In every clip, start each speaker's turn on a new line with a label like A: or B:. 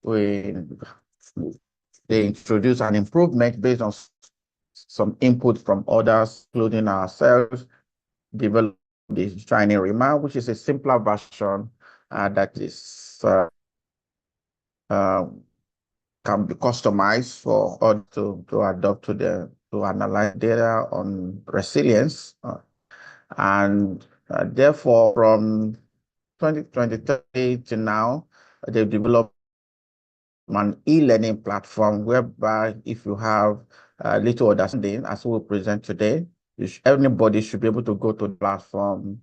A: they introduce an improvement based on some input from others, including ourselves, develop the Shiny E-RIMA, which is a simpler version that is can be customized for us to adopt to analyze data on resilience. And therefore, from 2023 to now, they've developed an e-learning platform whereby if you have little understanding, as we will present today, anybody should be able to go to the platform,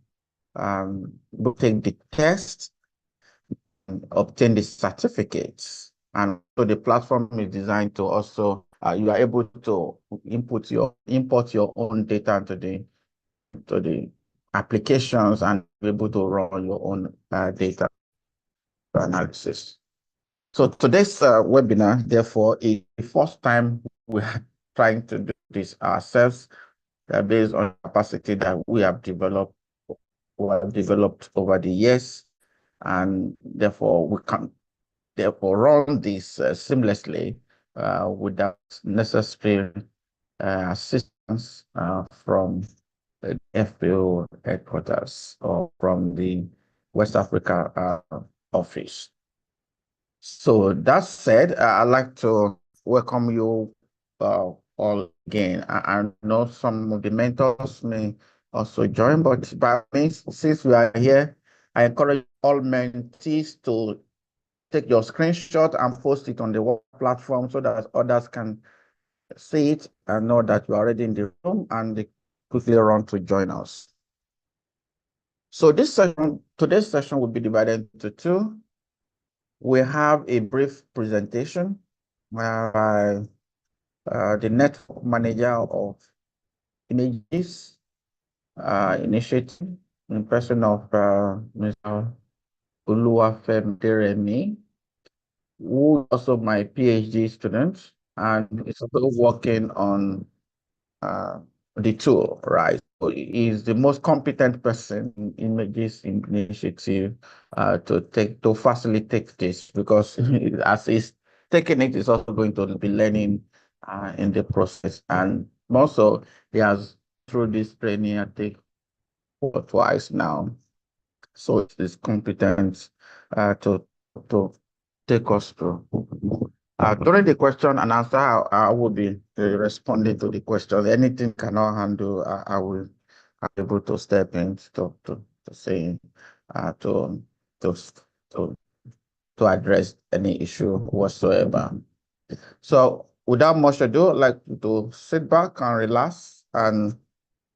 A: take the test, and obtain the certificates. And so the platform is designed to also, you are able to import your own data to the applications and be able to run your own data analysis. So today's webinar, therefore, is the first time we're trying to do this ourselves based on capacity that we have developed over the years, and therefore we can run this seamlessly without necessary assistance from the FAO headquarters or from the West Africa office. So that said, I'd like to welcome you all again. I know some of the mentors may also join, but by means, since we are here, I encourage all mentees to take your screenshot and post it on the work platform so that others can see it and know that you're already in the room and they quickly run to join us. So today's session will be divided into two. We have a brief presentation by the network manager of Images Initiative in person of Mr. Oluwafemi, who is also my PhD student and is also working on the tool, right? So he's the most competent person in Images Initiative to facilitate this, because as he's taking it, he's also going to be learning in the process. And also, he has through this training, I think, twice now. So it's competent to take us through. During the question and answer, I will be responding to the questions. Anything cannot handle, I will be able to step in to say to address any issue whatsoever. So without much ado, I'd like to sit back and relax, and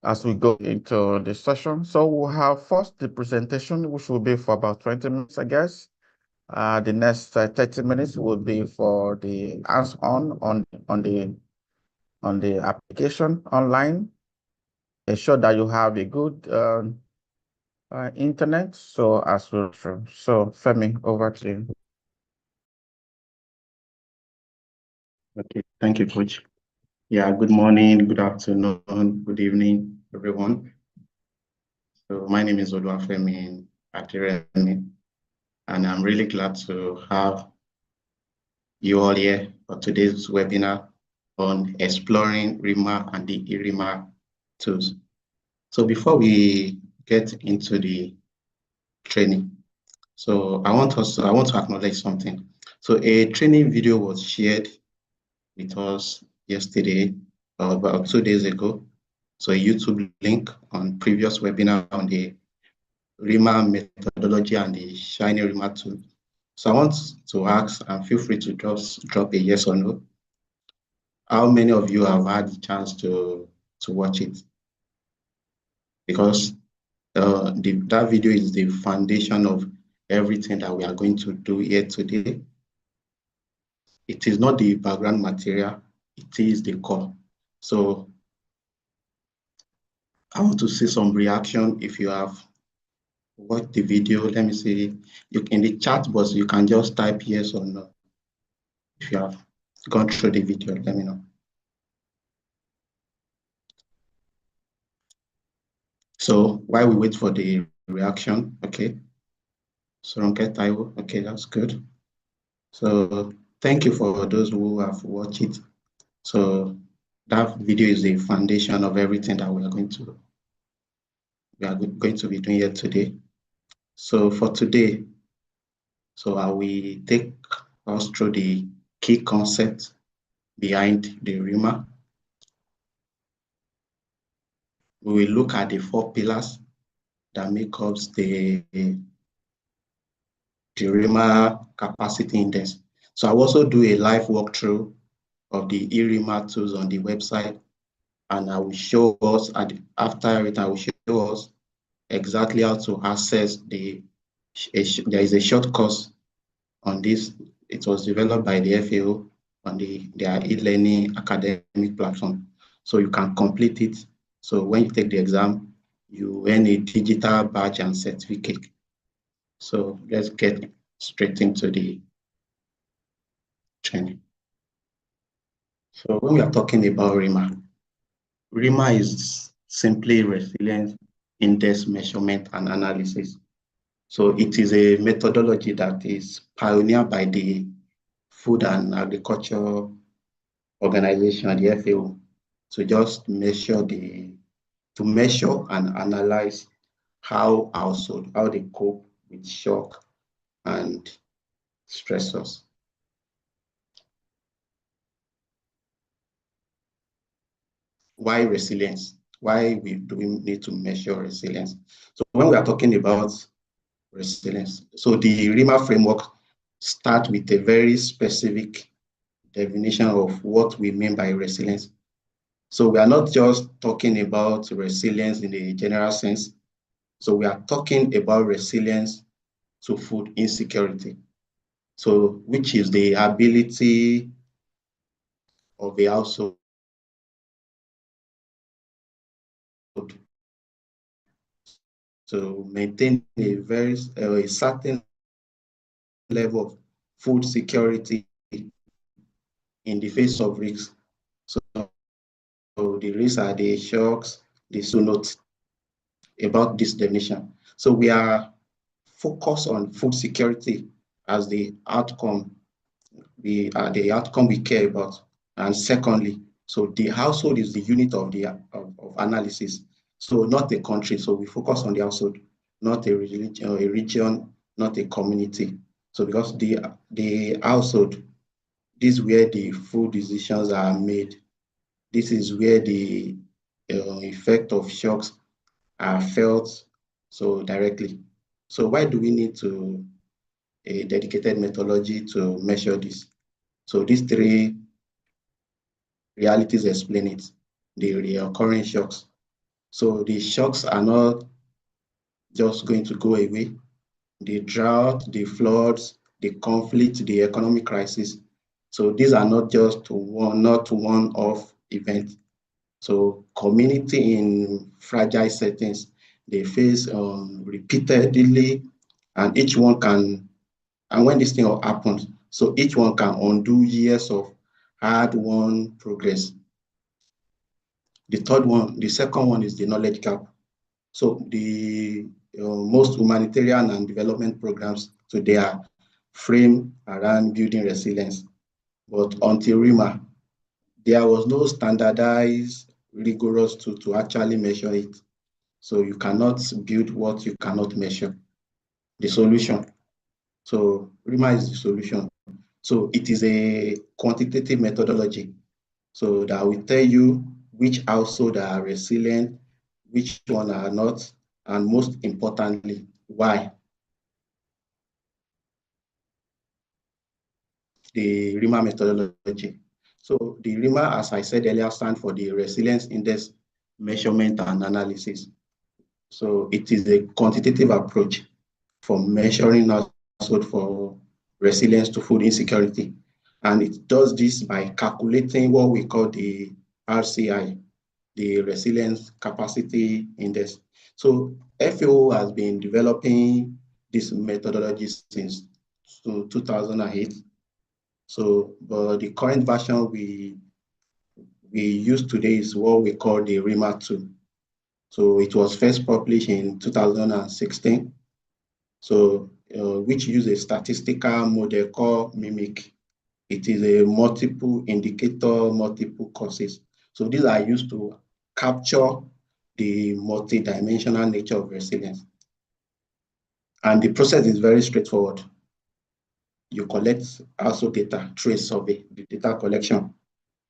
A: as we go into the session. So we'll have first the presentation, which will be for about 20 minutes, I guess. The next 30 minutes will be for the hands-on on the application online. Ensure that you have a good internet. So as well. So Femi, over to you.
B: Okay, thank you, Coach. Yeah, good morning, good afternoon, good evening, everyone. So my name is Oluwafemi Atiremi, and I'm really glad to have you all here for today's webinar on exploring RIMA and the E-RIMA tools. So before we get into the training, so I want to acknowledge something. So a training video was shared with us yesterday, about 2 days ago. So a YouTube link on previous webinar on the RIMA methodology and the Shiny RIMA tool. So I want to ask, and feel free to just drop a yes or no. How many of you have had the chance to watch it? Because that video is the foundation of everything that we are going to do here today. It is not the background material, it is the core. So I want to see some reaction if you have watched the video. Let me see. In the chat box, you can just type yes or no. If you have gone through the video, let me know. So while we wait for the reaction, okay. So Ronke Taiwo, okay, that's good. So thank you for those who have watched it. So that video is the foundation of everything that we are going to be doing here today. So for today, so I will take us through the key concepts behind the RIMA. We will look at the 4 pillars that make up the RIMA capacity index. So I will also do a live walkthrough of the E-RIMA tools on the website, and I will show us, after it, I will show us exactly how to access there is a short course on this. It was developed by the FAO on their e-learning academic platform. So you can complete it. So when you take the exam, you earn a digital badge and certificate. So let's get straight into the training. So when we are talking about RIMA is simply resilience index measurement and analysis. So it is a methodology that is pioneered by the Food and Agriculture Organization, the FAO, to just measure and analyze how they cope with shock and stressors. Why resilience? Why do we need to measure resilience? So when we are talking about resilience, so the RIMA framework starts with a very specific definition of what we mean by resilience. So we are not just talking about resilience in a general sense. So we are talking about resilience to food insecurity. So which is the ability of a household to maintain a certain level of food security in the face of risks. So the risks are the shocks, the notes about this definition. So we are focused on food security as the outcome, the outcome we care about. And secondly, so the household is the unit of of analysis. So not a country. So we focus on the household, not a region, not a community. So because the household, this is where the food decisions are made. This is where the effect of shocks are felt so directly. So why do we need a dedicated methodology to measure this? So these 3 realities explain it, the recurring shocks. So the shocks are not just going to go away. The drought, the floods, the conflict, the economic crisis. So these are not just one-off events. So community in fragile settings, they face repeatedly, and and when this thing happens, so each one can undo years of hard-won progress. The second one is the knowledge gap. So the most humanitarian and development programs today are framed around building resilience. But until RIMA, there was no standardized, rigorous tool to actually measure it. So you cannot build what you cannot measure. The solution. So RIMA is the solution. So it is a quantitative methodology. So that will tell you which households are resilient, which one are not, and most importantly, why. The RIMA methodology. So the RIMA, as I said earlier, stands for the Resilience Index Measurement and Analysis. So it is a quantitative approach for measuring household for resilience to food insecurity. And it does this by calculating what we call the RCI, the Resilience Capacity Index. So FAO has been developing this methodology since 2008. So, but the current version we use today is what we call the RIMA 2. So it was first published in 2016. So which use a statistical model called MIMIC. It is a multiple indicator, multiple causes. So these are used to capture the multidimensional nature of resilience. And the process is very straightforward. You collect also data through a survey, the data collection.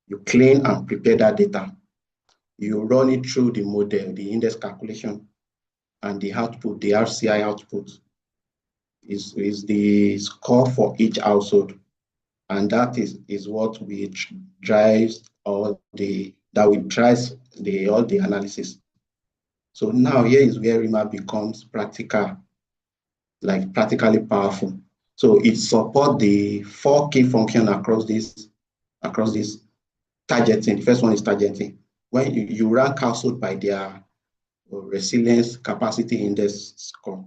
B: You clean and prepare that data. You run it through the model, the index calculation, and the output, the RCI output is the score for each household. And that is what we drives all the all the analysis. So now here is where RIMA becomes practical, like practically powerful. So it supports the 4 key functions across this targeting. The first one is targeting. When you rank household by their resilience capacity index score.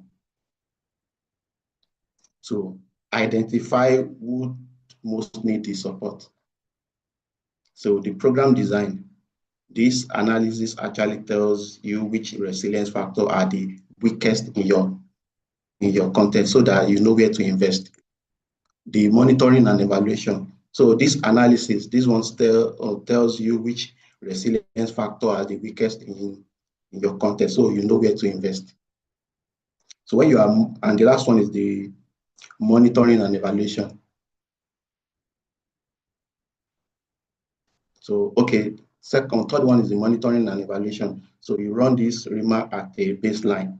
B: So identify who most need the support. So the program design, this analysis actually tells you which resilience factor are the weakest in your content so that you know where to invest. The monitoring and evaluation. So this analysis, this one tells you which resilience factor are the weakest in your content so you know where to invest. So when you are, and the last one is the monitoring and evaluation. So, okay, third one is the monitoring and evaluation. So you run this RIMA at a baseline.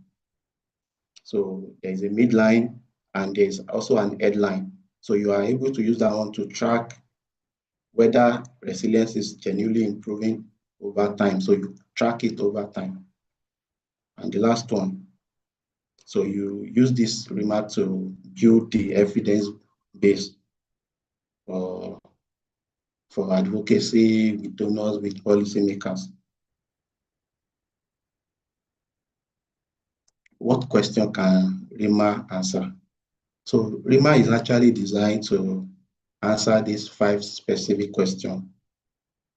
B: So there's a midline and there's also an headline. So you are able to use that one to track whether resilience is genuinely improving over time. So you track it over time. And the last one, so you use this RIMA to build the evidence base for advocacy with donors, with policymakers. What question can RIMA answer? So RIMA is actually designed to answer these 5 specific questions.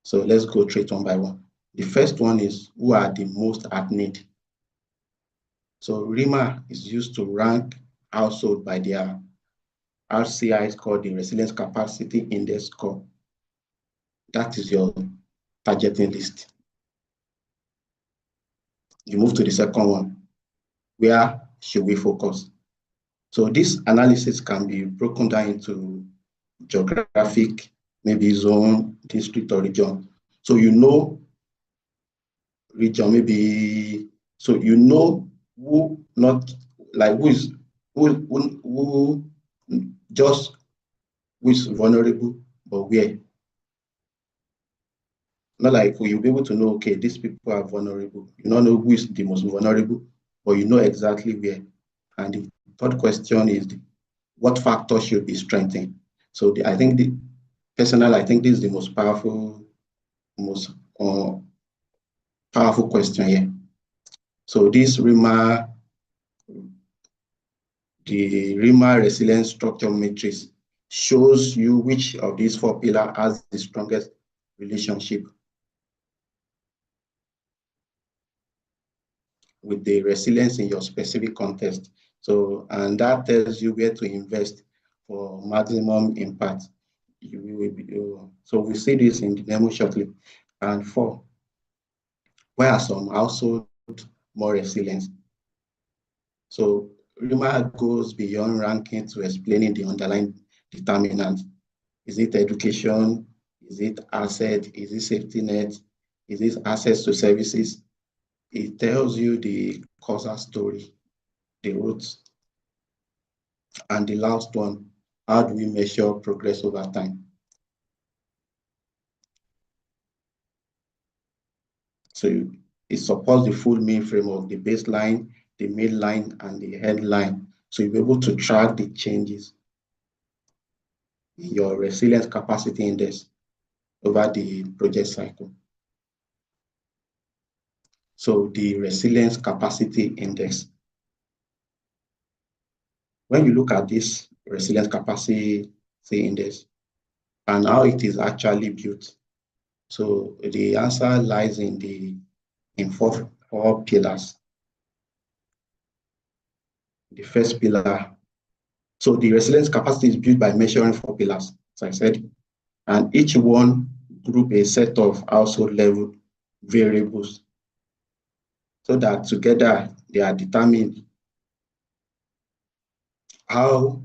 B: So let's go through it one by one. The first one is, who are the most at need? So RIMA is used to rank household by their RCI score, the Resilience Capacity Index score. That is your targeting list. You move to the second one. Where should we focus? So this analysis can be broken down into geographic, maybe zone, district, or region. So you know region, maybe, so you know who not, like who just who is vulnerable, but where. Not like you'll be able to know, okay, these people are vulnerable. You don't know who is the most vulnerable, but you know exactly where. And the third question is, what factor should be strengthened? So I think personally, I think this is the most powerful question here. So this RIMA, the RIMA resilience structure matrix shows you which of these 4 pillars has the strongest relationship with the resilience in your specific context. So, and that tells you where to invest for maximum impact. So we see this in the demo shortly. And 4, why are some households more resilient? So RIMA goes beyond ranking to explaining the underlying determinants. Is it education? Is it asset? Is it safety net? Is it access to services? It tells you the causal story, the roots. And the last one, how do we measure progress over time? So it supports the full mean framework, the baseline, the midline, and the headline. So you'll be able to track the changes in your resilience capacity index over the project cycle. So the resilience capacity index. When you look at this resilience capacity index and how it is actually built, so the answer lies in four pillars. The first pillar So the resilience capacity is built by measuring 4 pillars, as I said, and each one group a set of household level variables so that together they are determined how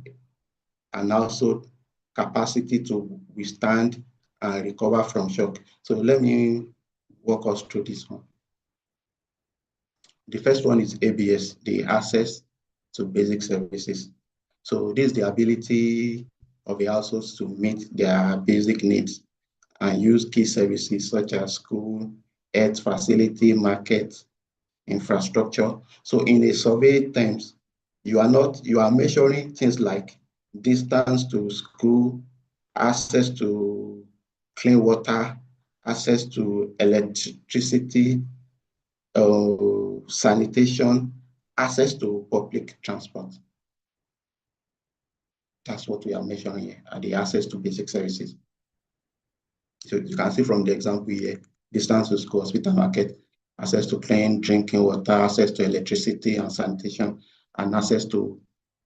B: an household capacity to withstand and recover from shock. So let me walk us through this one. The first one is ABS, the access to basic services. So this is the ability of the households to meet their basic needs and use key services such as school, health facility, market, infrastructure. So in a survey terms, you are measuring things like distance to school, access to clean water, access to electricity, sanitation, access to public transport. That's what we are measuring here, the access to basic services. So you can see from the example here, distance to school, hospital, market, access to clean drinking water, access to electricity and sanitation, and access to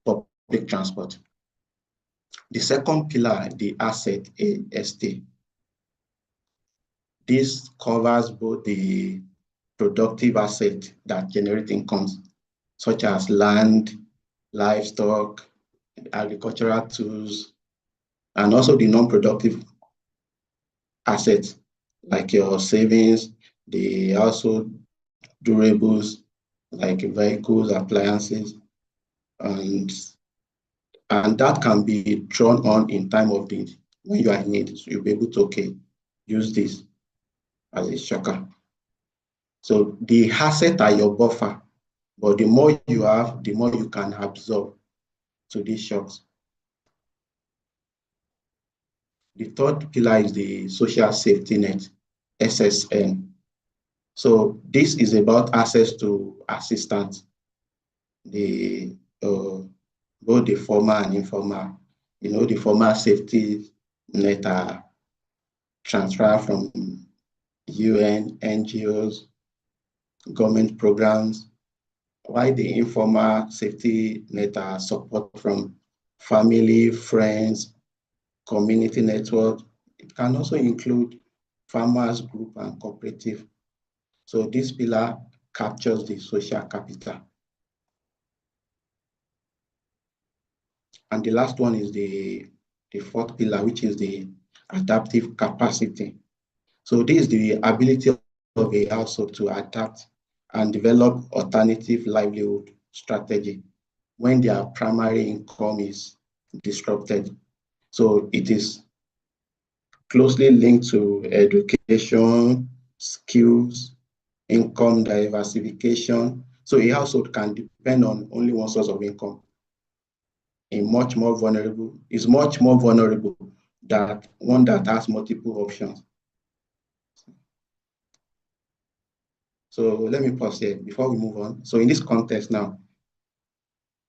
B: public transport. The second pillar, the asset, AST. This covers both the productive asset that generate incomes, such as land, livestock, agricultural tools, and also the non-productive assets like your savings, the household durables like vehicles, appliances, and that can be drawn on in time of need. When you are in need, so you'll be able to use this as a shocker. So the asset are your buffer, but the more you have, the more you can absorb to these shocks. The third pillar is the social safety net, SSN. So this is about access to assistance, both the formal and informal. The formal safety net are transferred from UN, NGOs, government programs, while the informal safety net are support from family, friends, community network. It can also include farmers group and cooperative. So this pillar captures the social capital. And the last one is the fourth pillar, which is the adaptive capacity. So this is the ability of a household to adapt and develop alternative livelihood strategy when their primary income is disrupted. So it is closely linked to education, skills, income diversification. So a household can depend on only one source of income. Is much more vulnerable than one that has multiple options. So let me pause here before we move on. So in this context now,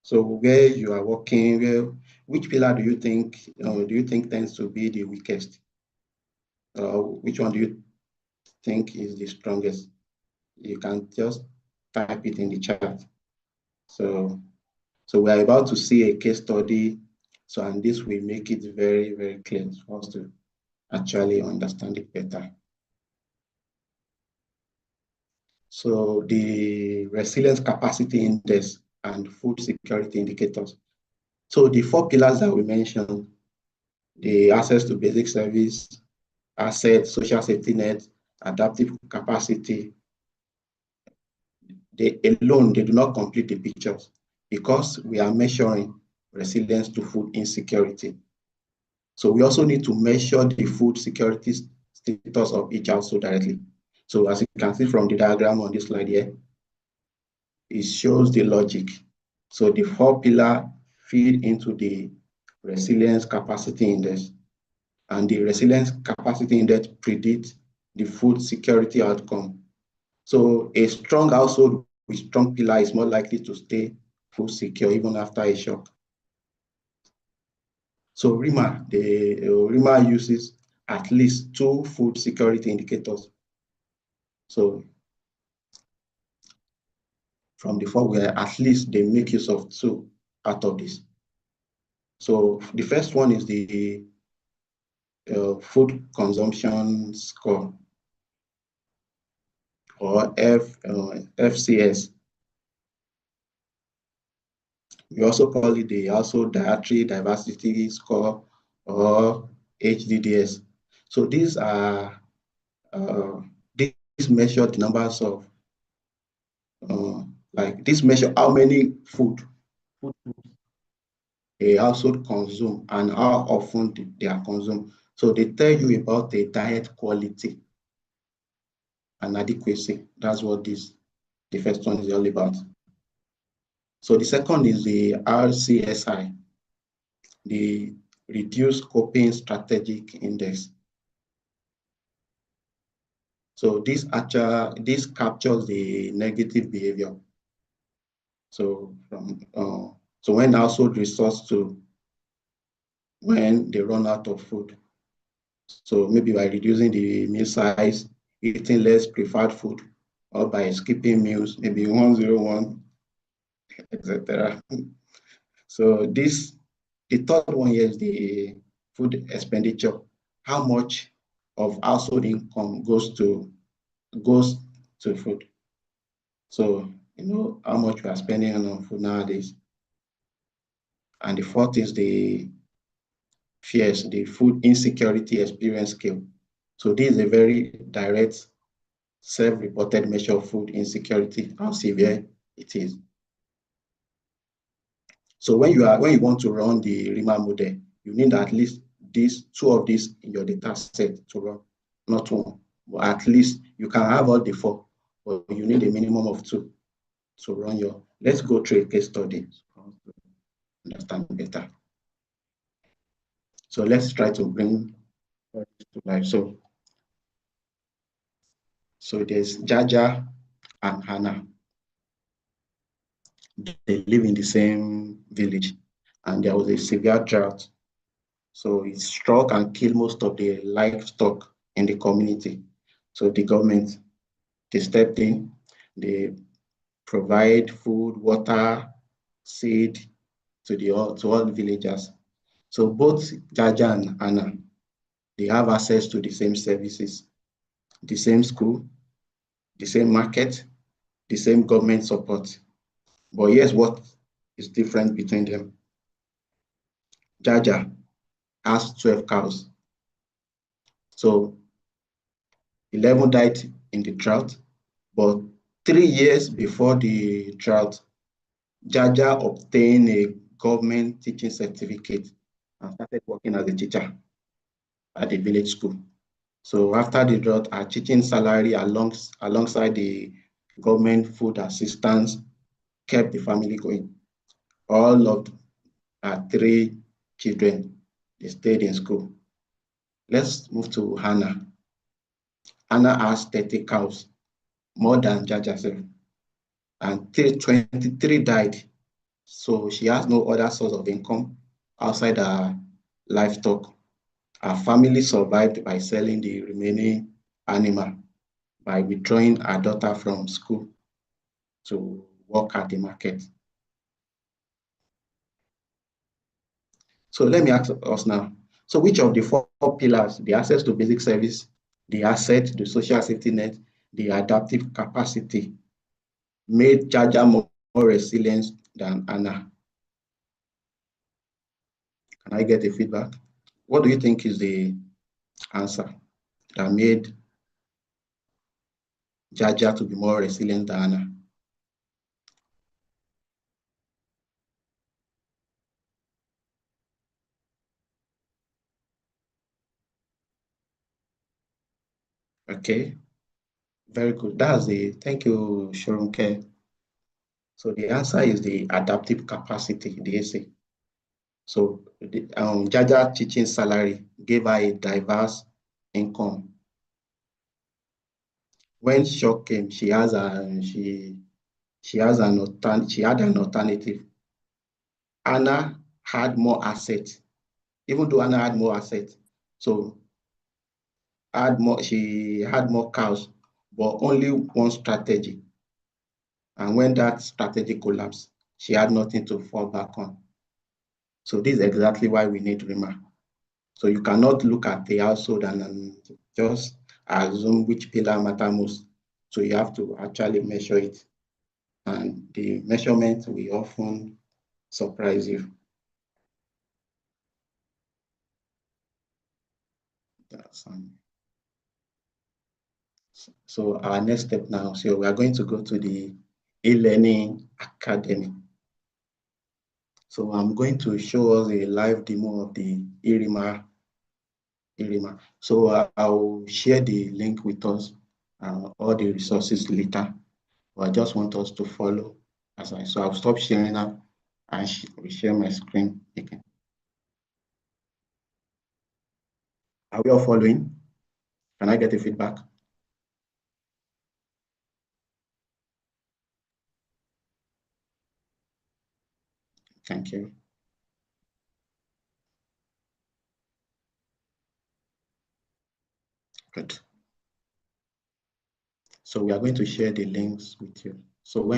B: so where you are working, which pillar do you think tends to be the weakest? Which one do you think is the strongest? You can just type it in the chat. So we are about to see a case study. So, and this will make it very, very clear for us to actually understand it better. So the resilience capacity index and food security indicators. So the 4 pillars that we mentioned, the access to basic service, asset, social safety net, adaptive capacity, they do not complete the pictures because we are measuring resilience to food insecurity. So we also need to measure the food security status of each household directly. So as you can see from the diagram on this slide here, it shows the logic. So the 4 pillars feed into the resilience capacity index, and the resilience capacity index predicts the food security outcome. So a strong household with strong pillar is more likely to stay food secure even after a shock. So RIMA uses at least 2 food security indicators. So from the 4, where at least they make use of 2 out of this. So the first one is the food consumption score, or FCS. We also call it the household dietary diversity score, or HDDS. So these are these measure the numbers of like this measure how many food a household consume and how often they are consumed. So they tell you about the diet quality and adequacy. That's what the first one is all about. So the second is the RCSI, the Reduced Coping Strategic Index. So this captures the negative behavior. So so when household resorts to when they run out of food. So maybe by reducing the meal size, eating less preferred food, or by skipping meals, maybe 101, etc. So the third one here is the food expenditure. How much of household income goes to food? So you know how much we are spending on food nowadays. And the fourth is the fears, the food insecurity experience scale. So this is a very direct self-reported measure of food insecurity, how severe it is. So when you want to run the RIMA model, you need at least two of these in your data set to run, not one. But at least you can have all the four, but you need a minimum of two to run your. Let's go through a case study to understand better. So let's try to bring to life. So there's Jaja and Hannah. They live in the same village, and there was a severe drought. So it struck and killed most of the livestock in the community. So the government, they stepped in, they provide food, water, seed to all the villagers. So both Jaja and Anna, they have access to the same services, the same school, the same market, the same government support. But here's what is different between them. Jaja has 12 cows. So 11 died in the drought, but 3 years before the drought, Jaja obtained a government teaching certificate and started working as a teacher at the village school. So after the drought, her teaching salary alongside the government food assistance kept the family going. All of her three children, they stayed in school. Let's move to Hannah. Hannah has 30 cows, more than Jaja self, and 23 died. So she has no other source of income outside her livestock. Her family survived by selling the remaining animal, by withdrawing her daughter from school to work at the market. So let me ask us now. So which of the four pillars, the access to basic service, the asset, the social safety net, the adaptive capacity, made Jaja more resilient than Anna? Can I get a feedback? What do you think is the answer that made Jaja to be more resilient than Anna? Okay, very good. Thank you, Shorunke. So the answer is the adaptive capacity, the AC. So the Jaja teaching salary gave her a diverse income. When shock came, she had an alternative. Anna had more assets, even though Anna had more assets. So she had more cows, but only one strategy. And when that strategy collapsed, she had nothing to fall back on. So this is exactly why we need RIMA. So you cannot look at the household and just assume which pillar matter most. So you have to actually measure it. And the measurement will often surprise you. So our next step now, so we are going to go to the e-learning academy. So I'm going to show us a live demo of the E-RIMA. So I'll share the link with us, all the resources later. But I just want us to follow so I'll stop sharing now and share my screen again. Are we all following? Can I get a feedback? Thank you. Good. So we are going to share the links with you. So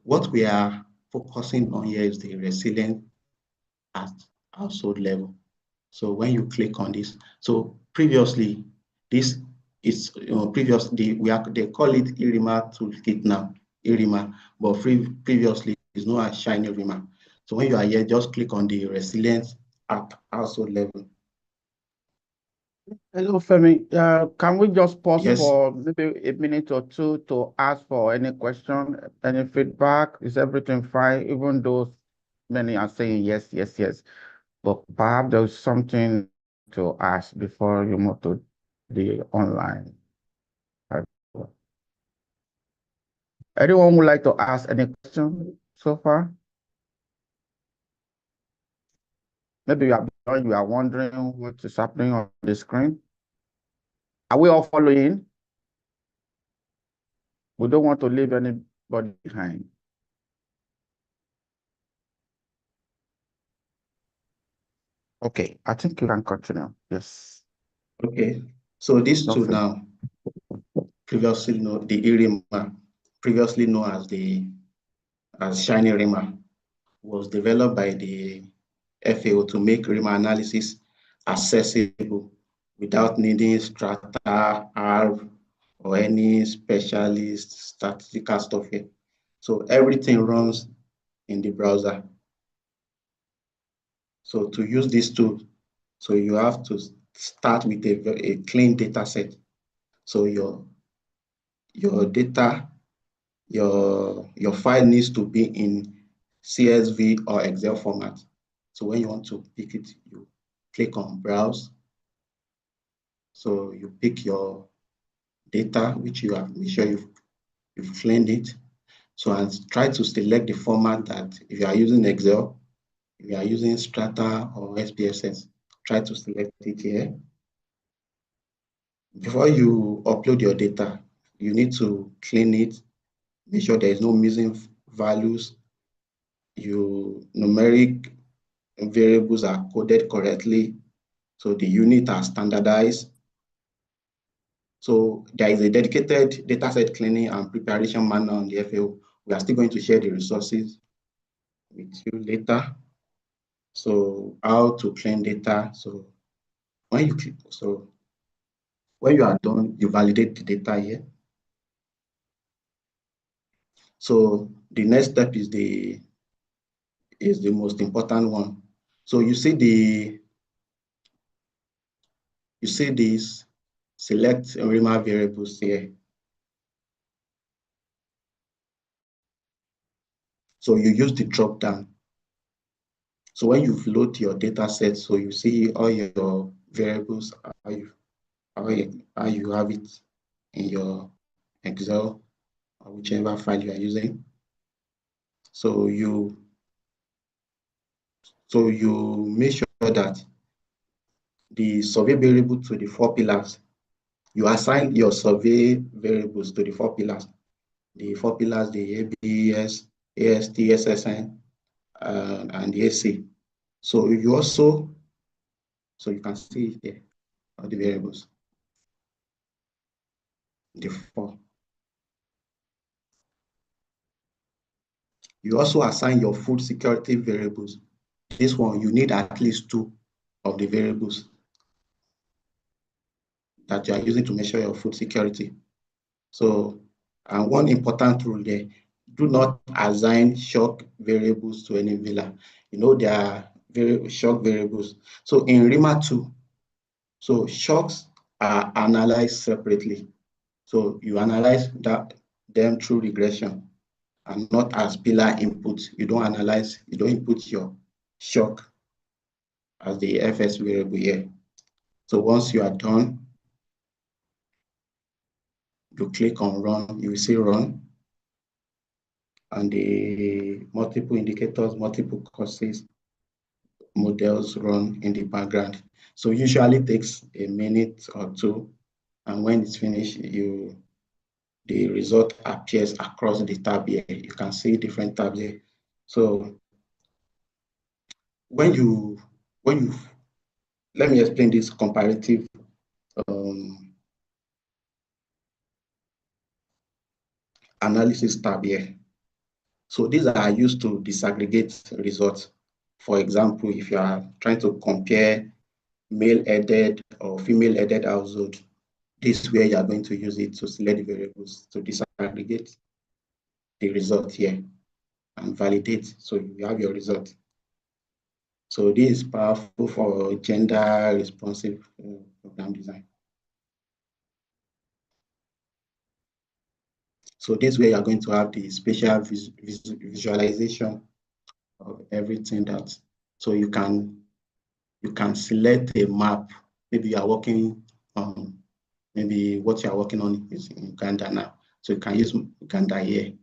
B: what we are focusing on here is the resilience at household level. So when you click on this, so previously, this is they call it E-RIMA toolkit now, E-RIMA, but previously it's known as Shiny RIMA. So when you are here, just click on the resilience at household level.
A: Hello, Femi. Can we just pause
B: Yes.
A: for maybe a minute or two to ask for any question, any feedback? Is everything fine? Even though many are saying yes, yes, yes. But perhaps there's something to ask before you move to the online. Anyone would like to ask any question so far? Maybe you are wondering what is happening on the screen. Are we all following? We don't want to leave anybody behind. Okay, I think you can continue. Yes.
B: Okay. So these two
A: Nothing.
B: now, previously known the E-RIMA, previously known as Shiny RIMA, was developed by the FAO to make RIMA analysis accessible without needing strata, R, or any specialist statistical software. So everything runs in the browser. So to use this tool, so you have to start with a clean data set. So your data, your file needs to be in CSV or Excel format. So when you want to pick it, you click on browse. So you pick your data, which you have, make sure you've cleaned it. So and try to select the format that if you are using Excel, if you are using Strata or SPSS, try to select it here. Before you upload your data, you need to clean it, make sure there is no missing values, your numeric variables are coded correctly, so the units are standardized. So there is a dedicated dataset cleaning and preparation manual on the FAO. We are still going to share the resources with you later. So how to clean data. So when you click, so when you are done, you validate the data here. So the next step is the most important one. So you see this select RIMA variables here. So you use the drop down. So when you load your data set, so you see all your variables, how you have it in your Excel or whichever file you are using. So you make sure that the survey variable to the 4 pillars, you assign your survey variables to the 4 pillars. The 4 pillars, the ABS, AST, SSN, and the AC. So you also, so you can see here all the variables, the 4. You also assign your food security variables. This one, you need at least 2 of the variables that you are using to measure your food security. So, and one important rule there, do not assign shock variables to any villa. You know, there are shock variables. So in RIMA 2, so shocks are analyzed separately. So you analyze them through regression and not as pillar input. You don't input your shock as the FS variable here. So once you are done, you click on run, you will see run, and the multiple indicators, multiple causes, models run in the background. So usually takes a minute or two, and when it's finished, the result appears across the tab here. You can see different tabs here. So when you let me explain this comparative analysis tab here. So these are used to disaggregate results. For example, if you are trying to compare male-headed or female-headed household, this is where you are going to use it to select the variables to disaggregate the result here and validate. So you have your result. So this is powerful for gender responsive program design. So this way you are going to have the spatial visualization of everything that, so you can select a map. Maybe you are working on, maybe what you are working on is in Uganda now. So you can use Uganda here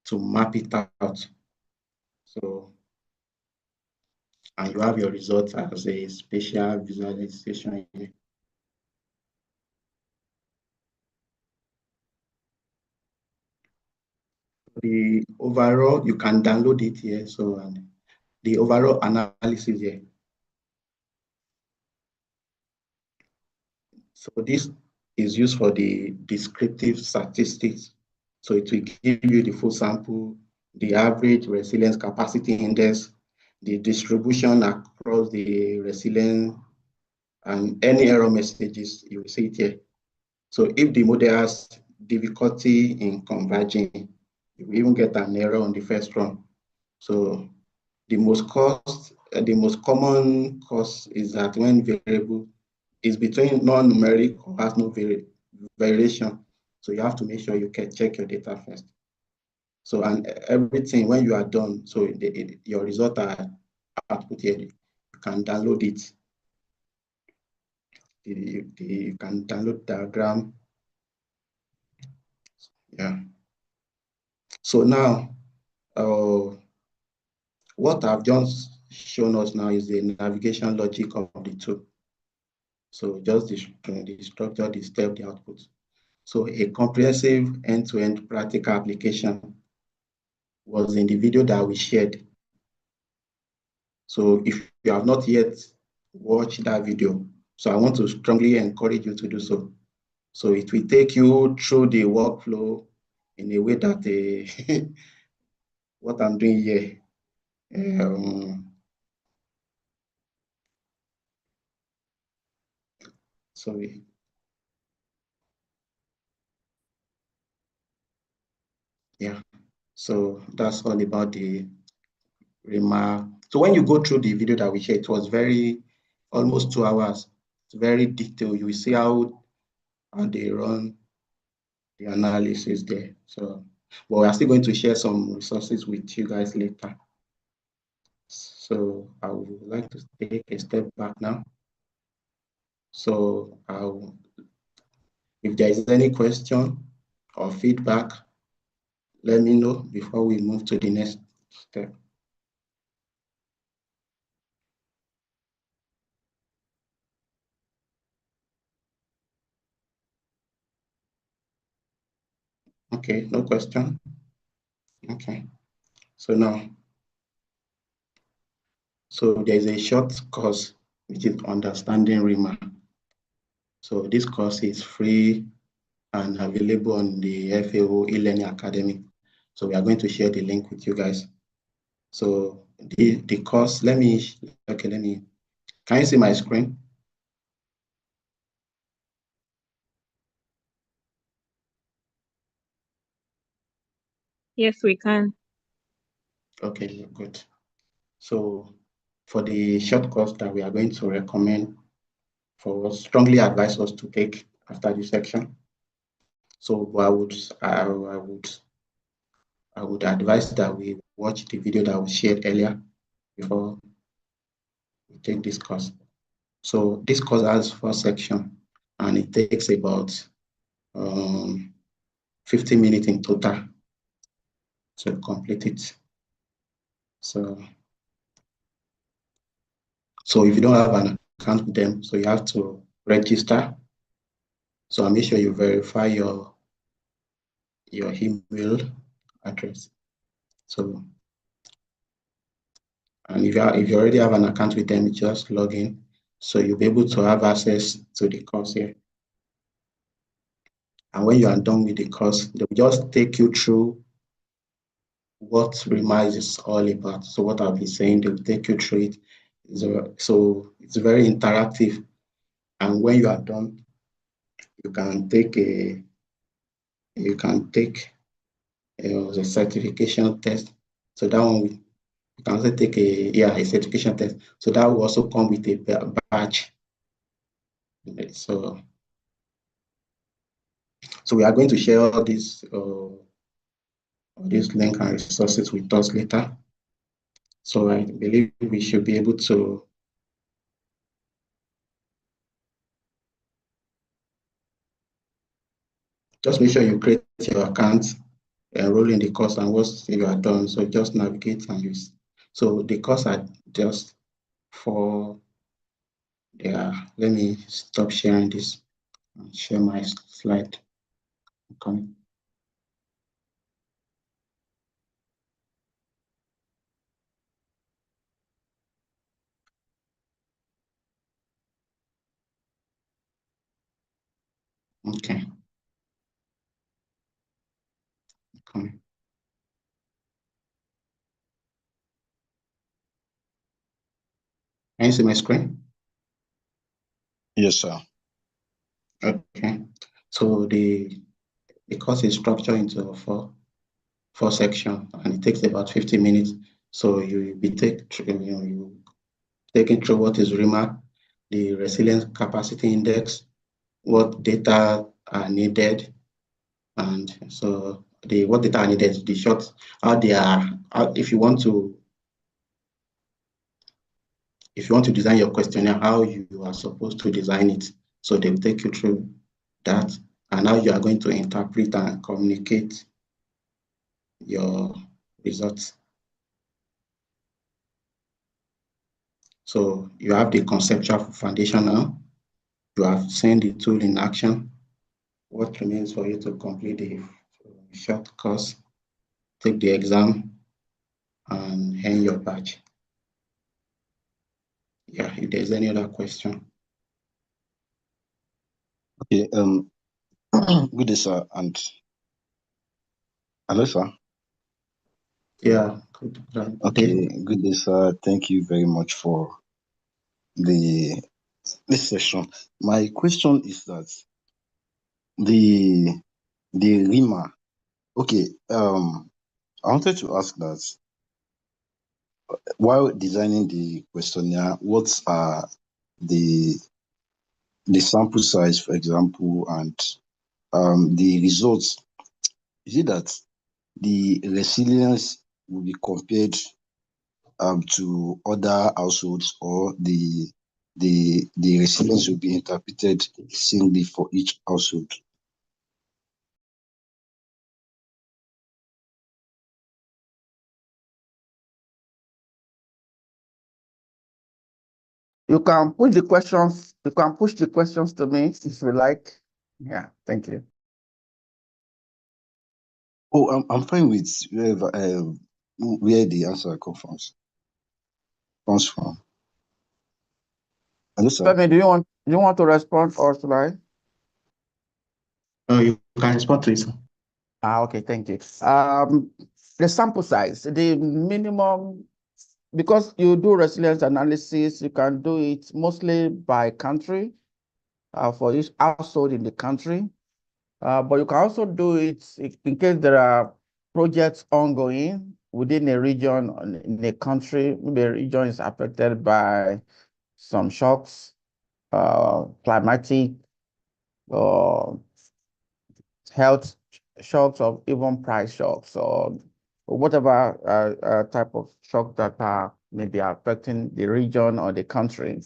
B: to map it out. So, and you have your results as a spatial visualization here. The overall, you can download it here. So, and the overall analysis here. So this is used for the descriptive statistics. So it will give you the full sample, the average resilience capacity index, the distribution across the resilience, and any error messages, you will see it here. So if the model has difficulty in converging, you will even get an error on the first run. So the most common cause is that when variable is between non-numeric or has no variation. So you have to make sure you can check your data first. So, and everything, when you are done, so your result are output here, you can download it. You can download diagram. Yeah. So now, what I've just shown us now is the navigation logic of the tool. So just the structure, the step, the output. So a comprehensive end-to-end practical application was in the video that we shared. So if you have not yet watched that video, so I want to strongly encourage you to do so. So it will take you through the workflow in a way that what I'm doing here. Sorry. Yeah. So that's all about the RIMA. So when you go through the video that we shared, it was almost 2 hours. It's very detailed. You will see how they run the analysis there. So, but we are still going to share some resources with you guys later. So I would like to take a step back now. So if there is any question or feedback, let me know before we move to the next step. Okay, no question. Okay, so now, so there's a short course which is Understanding RIMA. So this course is free and available on the FAO e-learning academy. So we are going to share the link with you guys. So the course, can you see my screen?
C: Yes, we can.
B: Okay, good. So for the short course that we are going to recommend, strongly advise us to take after this section. So I would advise that we watch the video that was shared earlier before we take this course. So this course has 4 sections, and it takes about 50 minutes in total to complete it. So if you don't have an account with them, so you have to register. So make sure you verify your email address. So, and if you already have an account with them, just log in. So you'll be able to have access to the course here. And when you are done with the course, they'll just take you through what E-RIMA is all about. So what I'll be saying, they'll take you through it. So it's very interactive. And when you are done, you can take a certification test. So that one, you can also take a certification test. So that will also come with a badge. So we are going to share all this link and resources with us later. So I believe we should be able to just make sure you create your account, enroll in the course, and once you are done, so just navigate and use. So the course are just for let me stop sharing this and share my slide. Okay. Okay. Okay. Can you see my screen?
D: Yes, sir.
B: Okay. So the course is structured into four sections, and it takes about 50 minutes. So you be taking through what is E-RIMA, the resilience capacity index, what data are needed, and so what data are needed, the short, how they are, if you want to design your questionnaire, how you are supposed to design it. So they'll take you through that, and how you are going to interpret and communicate your results. So you have the conceptual foundation now. You have seen the tool in action. What remains for you to complete the short course, take the exam, and earn your badge. Yeah, if there's any other question.
D: Okay, good day, sir, and hello, sir.
B: Yeah, good.
D: Okay, good day, sir. Thank you very much for this session. My question is that the E-RIMA. Okay, I wanted to ask that while designing the questionnaire, what are the sample size, for example, and the results? Is it that the resilience will be compared to other households, or the resilience will be interpreted singly for each household?
A: You can push the questions. You can push the questions to me if you like. Yeah, thank you.
D: Oh, I'm fine with where the answer comes from. Hello, sir.
A: Femi, do you want to respond, or should I?
B: You can respond to it.
A: Okay, thank you. The sample size, the minimum, because you do resilience analysis, you can do it mostly by country, for each household in the country. But you can also do it in case there are projects ongoing within a region in a country. Maybe a region is affected by some shocks, climatic or health shocks, or even price shocks, or whatever type of shock that may be affecting the region or the country.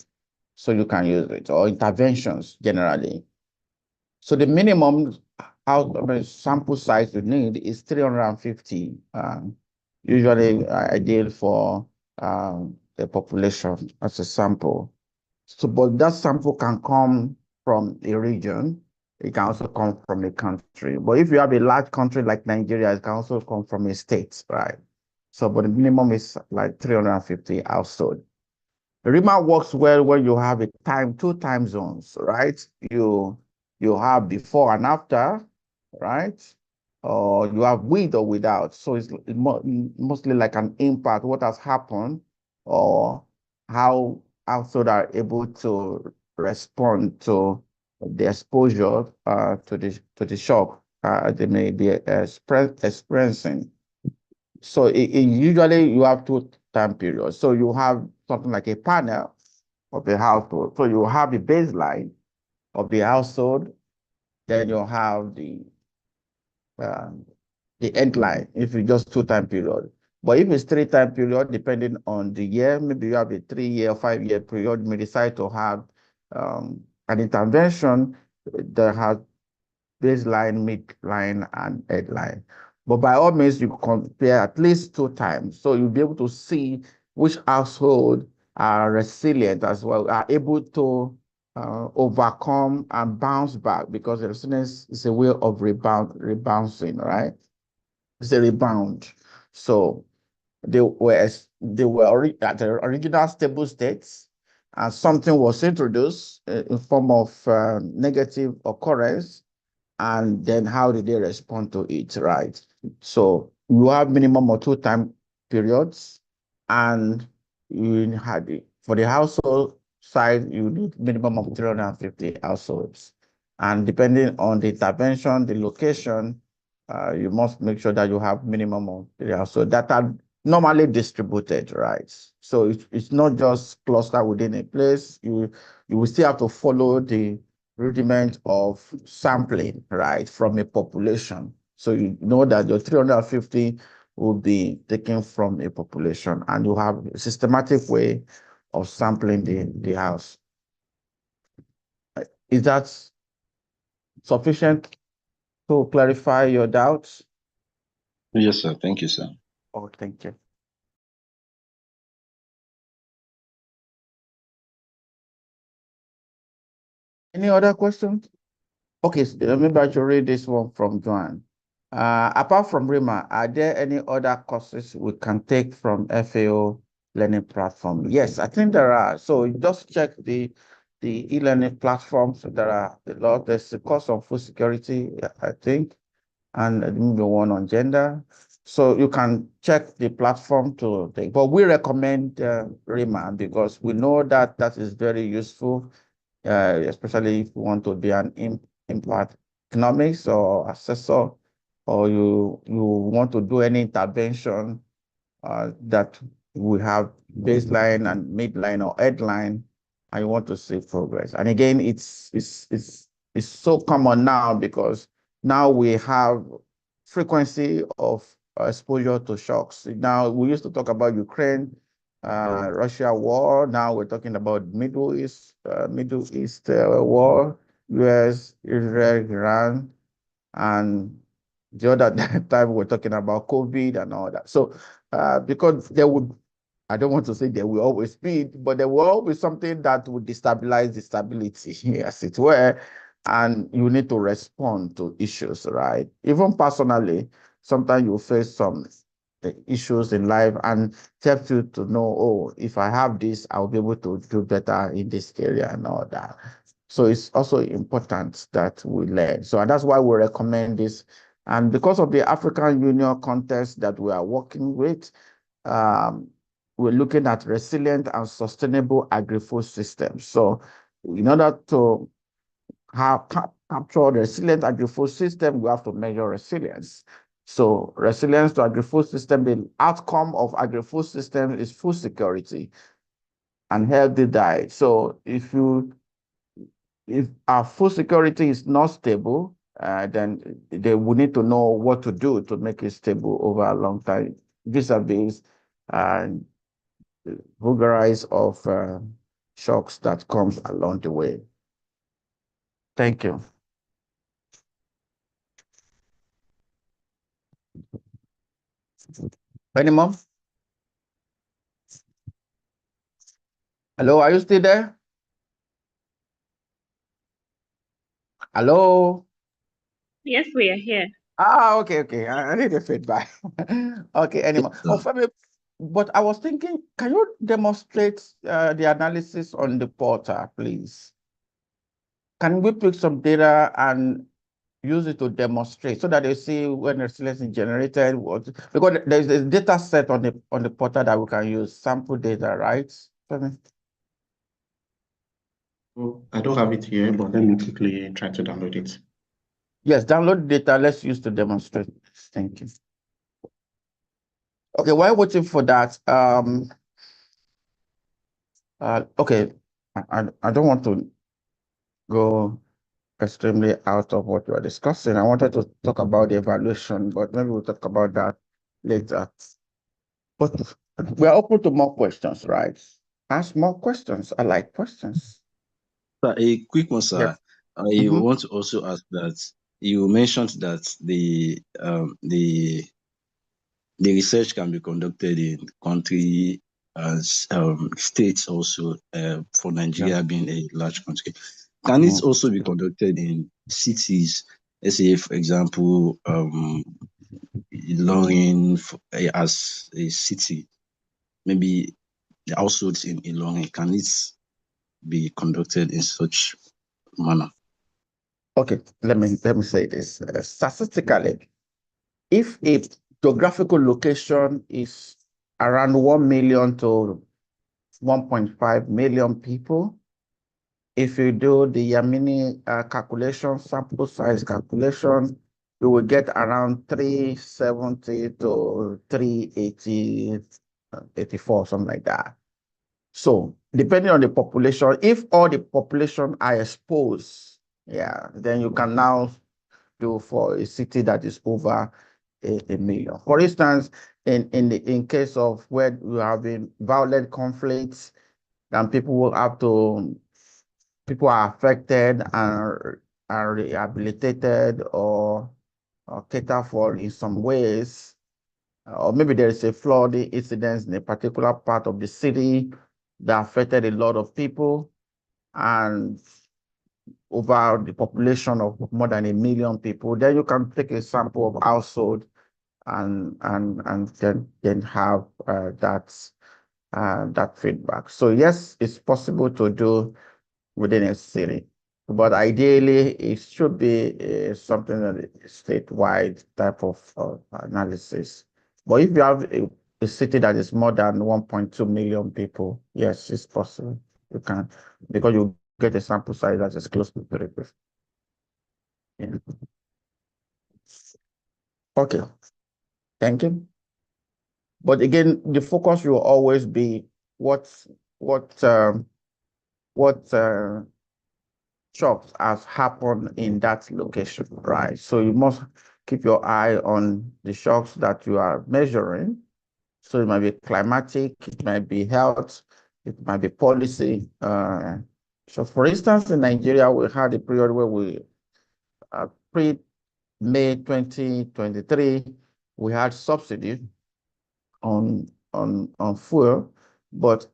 A: So you can use it, or interventions generally. So the minimum sample size you need is 350, usually ideal for the population as a sample. So, but that sample can come from a region. It can also come from a country. But if you have a large country like Nigeria, it can also come from a state, right? So, but the minimum is like 350 household. RIMA works well when you have two time zones, right? You have before and after, right? Or you have with or without. So it's mostly like an impact, what has happened, or how households are able to respond to the exposure to the shock they may be experiencing. So usually you have two time periods. So you have something like a panel of the household. So you have the baseline of the household, then you have uh, the end line if it's just two time period. But if it's three time period, depending on the year, maybe you have a 3-year, 5-year period, you may decide to have an intervention that has baseline, midline, and headline. But by all means, you compare at least two times. So you'll be able to see which household are resilient as well, are able to overcome and bounce back, because the resilience is a way of rebounding, right? It's a rebound. So they were at the original stable states, and something was introduced in form of negative occurrence, and then how did they respond to it, right? So you have minimum of two time periods, and you had it. For the household side, you need minimum of 350 households. And depending on the intervention, the location, you must make sure that you have minimum of 3 households that are normally distributed, right? So it's not just clustered within a place. You will still have to follow the rudiment of sampling, right, from a population. So you know that your 350 will be taken from a population, and you have a systematic way of sampling the house. Is that sufficient to clarify your doubts?
D: Yes, sir. Thank you, sir.
A: Oh, thank you. Any other questions? Okay, so maybe I should read this one from Joanne. Apart from RIMA, are there any other courses we can take from FAO learning platform? Yes, I think there are. So just check the e-learning platforms. There are a lot. There's a course on food security, I think, and maybe one on gender. So you can check the platform to take. But we recommend RIMA because we know that that is very useful, especially if you want to be an impact economics or assessor, or you want to do any intervention that we have baseline and midline or headline, and you want to see progress. And again, it's so common now because now we have frequency of exposure to shocks. Now we used to talk about Ukraine, Russia war. Now we're talking about Middle East war, US, Israel, Iran, and the other time we're talking about COVID and all that. So because there would, I don't want to say there will always be, but there will always be something that would destabilize the stability, as it were, and you need to respond to issues, right? Even personally, sometimes you face some issues in life, and it helps you to know, oh, if I have this, I'll be able to do better in this area and all that. So it's also important that we learn. So and that's why we recommend this And because of the African Union context that we are working with, we're looking at resilient and sustainable agri-food systems. So in order to capture the resilient agri-food system, we have to measure resilience. So resilience to agri-food system, the outcome of agri-food system is food security and healthy diet. So if our food security is not stable, then they will need to know what to do to make it stable over a long time, vis-a-vis vagaries of shocks that comes along the way. Thank you. Any more? Hello, are you still there? Hello?
C: Yes, we are here.
A: Okay. I need a feedback. Okay, anymore. Oh, Femi, but I was thinking, can you demonstrate the analysis on the portal, please? Can we pick some data and use it to demonstrate so that they see when resilience is generated? Because there's a data set on the portal that we can use, sample data, right? Femi?
B: Well, I don't have it here, but let me quickly try to download it.
A: Yes, download data. Let's use to demonstrate. Thank you. Okay, while waiting for that, okay, I don't want to go extremely out of what we are discussing. I wanted to talk about the evaluation, but maybe we'll talk about that later. But we are open to more questions, right? Ask more questions. I like questions.
D: Sir, a quick one, sir.
A: Yes.
D: I want to also ask that you mentioned that the research can be conducted in country as states also, for Nigeria being a large country. Can it also be conducted in cities? Let's say, for example, Ilorin as a city, maybe the households in Ilorin, can it be conducted in such manner?
A: Okay, let me say this. Statistically, if a geographical location is around 1 million to 1.5 million people, if you do the Yamini calculation, sample size calculation, you will get around 370 to 380, 84, something like that. So depending on the population, if all the population are exposed, yeah, then you can now do for a city that is over a million. For instance, in case of where we're having violent conflicts, then people are affected and are rehabilitated or catered for in some ways, or maybe there is a flooding incident in a particular part of the city that affected a lot of people, and over the population of more than 1 million people, then you can take a sample of household and then have that feedback. So yes, it's possible to do within a city, but ideally it should be something that is statewide type of analysis. But if you have a city that is more than 1.2 million people, yes, it's possible. You can, because you get a sample size that is close to 3%. Yeah. Okay, thank you. But again, the focus will always be what shocks has happened in that location, right? So you must keep your eye on the shocks that you are measuring. So it might be climatic, it might be health, it might be policy. So for instance, in Nigeria, we had a period where we, pre-May 2023, we had subsidy on fuel, but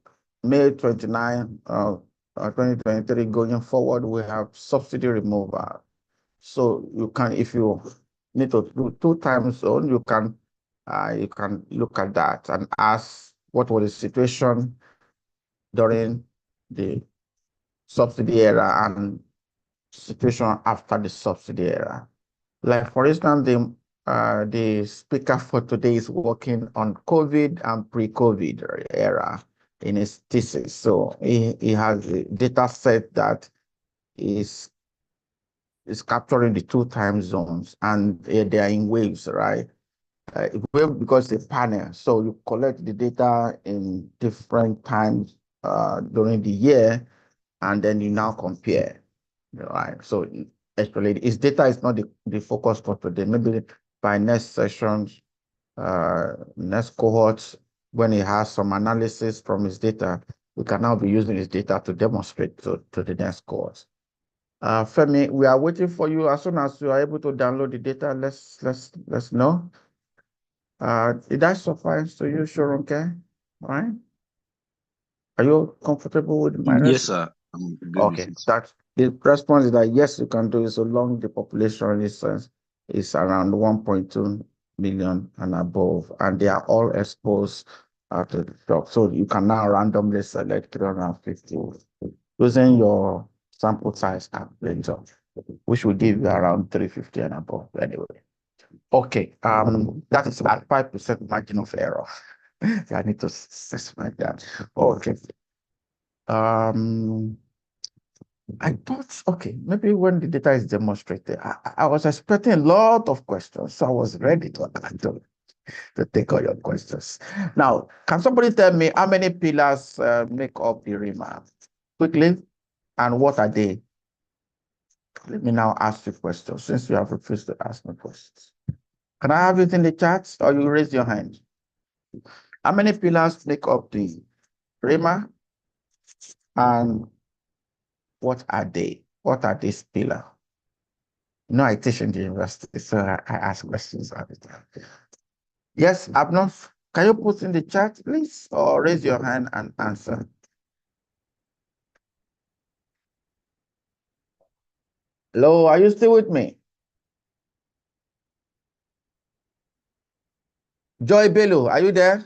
A: May 29, 2023 going forward, we have subsidy removal. So you can, if you need to do 2 time zone, you can look at that and ask what was the situation during the subsidy era and situation after the subsidy era. Like for instance, the speaker for today is working on COVID and pre-COVID era in his thesis. So he has a data set that is capturing the 2 time zones, and they are in waves, right? Wave because it's a panel, so you collect the data in different times during the year, and then you now compare, right? So actually, his data is not the focus for today. Maybe by next sessions, next cohorts, when he has some analysis from his data, we can now be using his data to demonstrate to the next cohort. Femi, we are waiting for you. As soon as you are able to download the data, let's know. Did that suffice to you, Shoronke? All right. Are you comfortable with my
D: Yes,
A: response?
D: sir. I'm good with
A: Okay,
D: it.
A: that the response is that yes, you can do it so long the population is around 1.2 million and above, and they are all exposed to the drug. So you can now randomly select 350 using your sample size calculator, which will give you around 350 and above anyway. Okay, that is at 5% margin of error. I need to specify that. Okay. I thought, okay, maybe when the data is demonstrated, I was expecting a lot of questions, so I was ready to take all your questions. Now, can somebody tell me how many pillars make up the E-RIMA? Quickly, and what are they? Let me now ask you questions, since you have refused to ask me questions. Can I have it in the chat, or you raise your hand? How many pillars make up the E-RIMA, and what are they? What are these pillars? No, I teach in the university, so I ask questions all the time. Yes, Abnof, can you put in the chat, please, or raise your hand and answer? Hello, are you still with me? Joy Bello, are you there?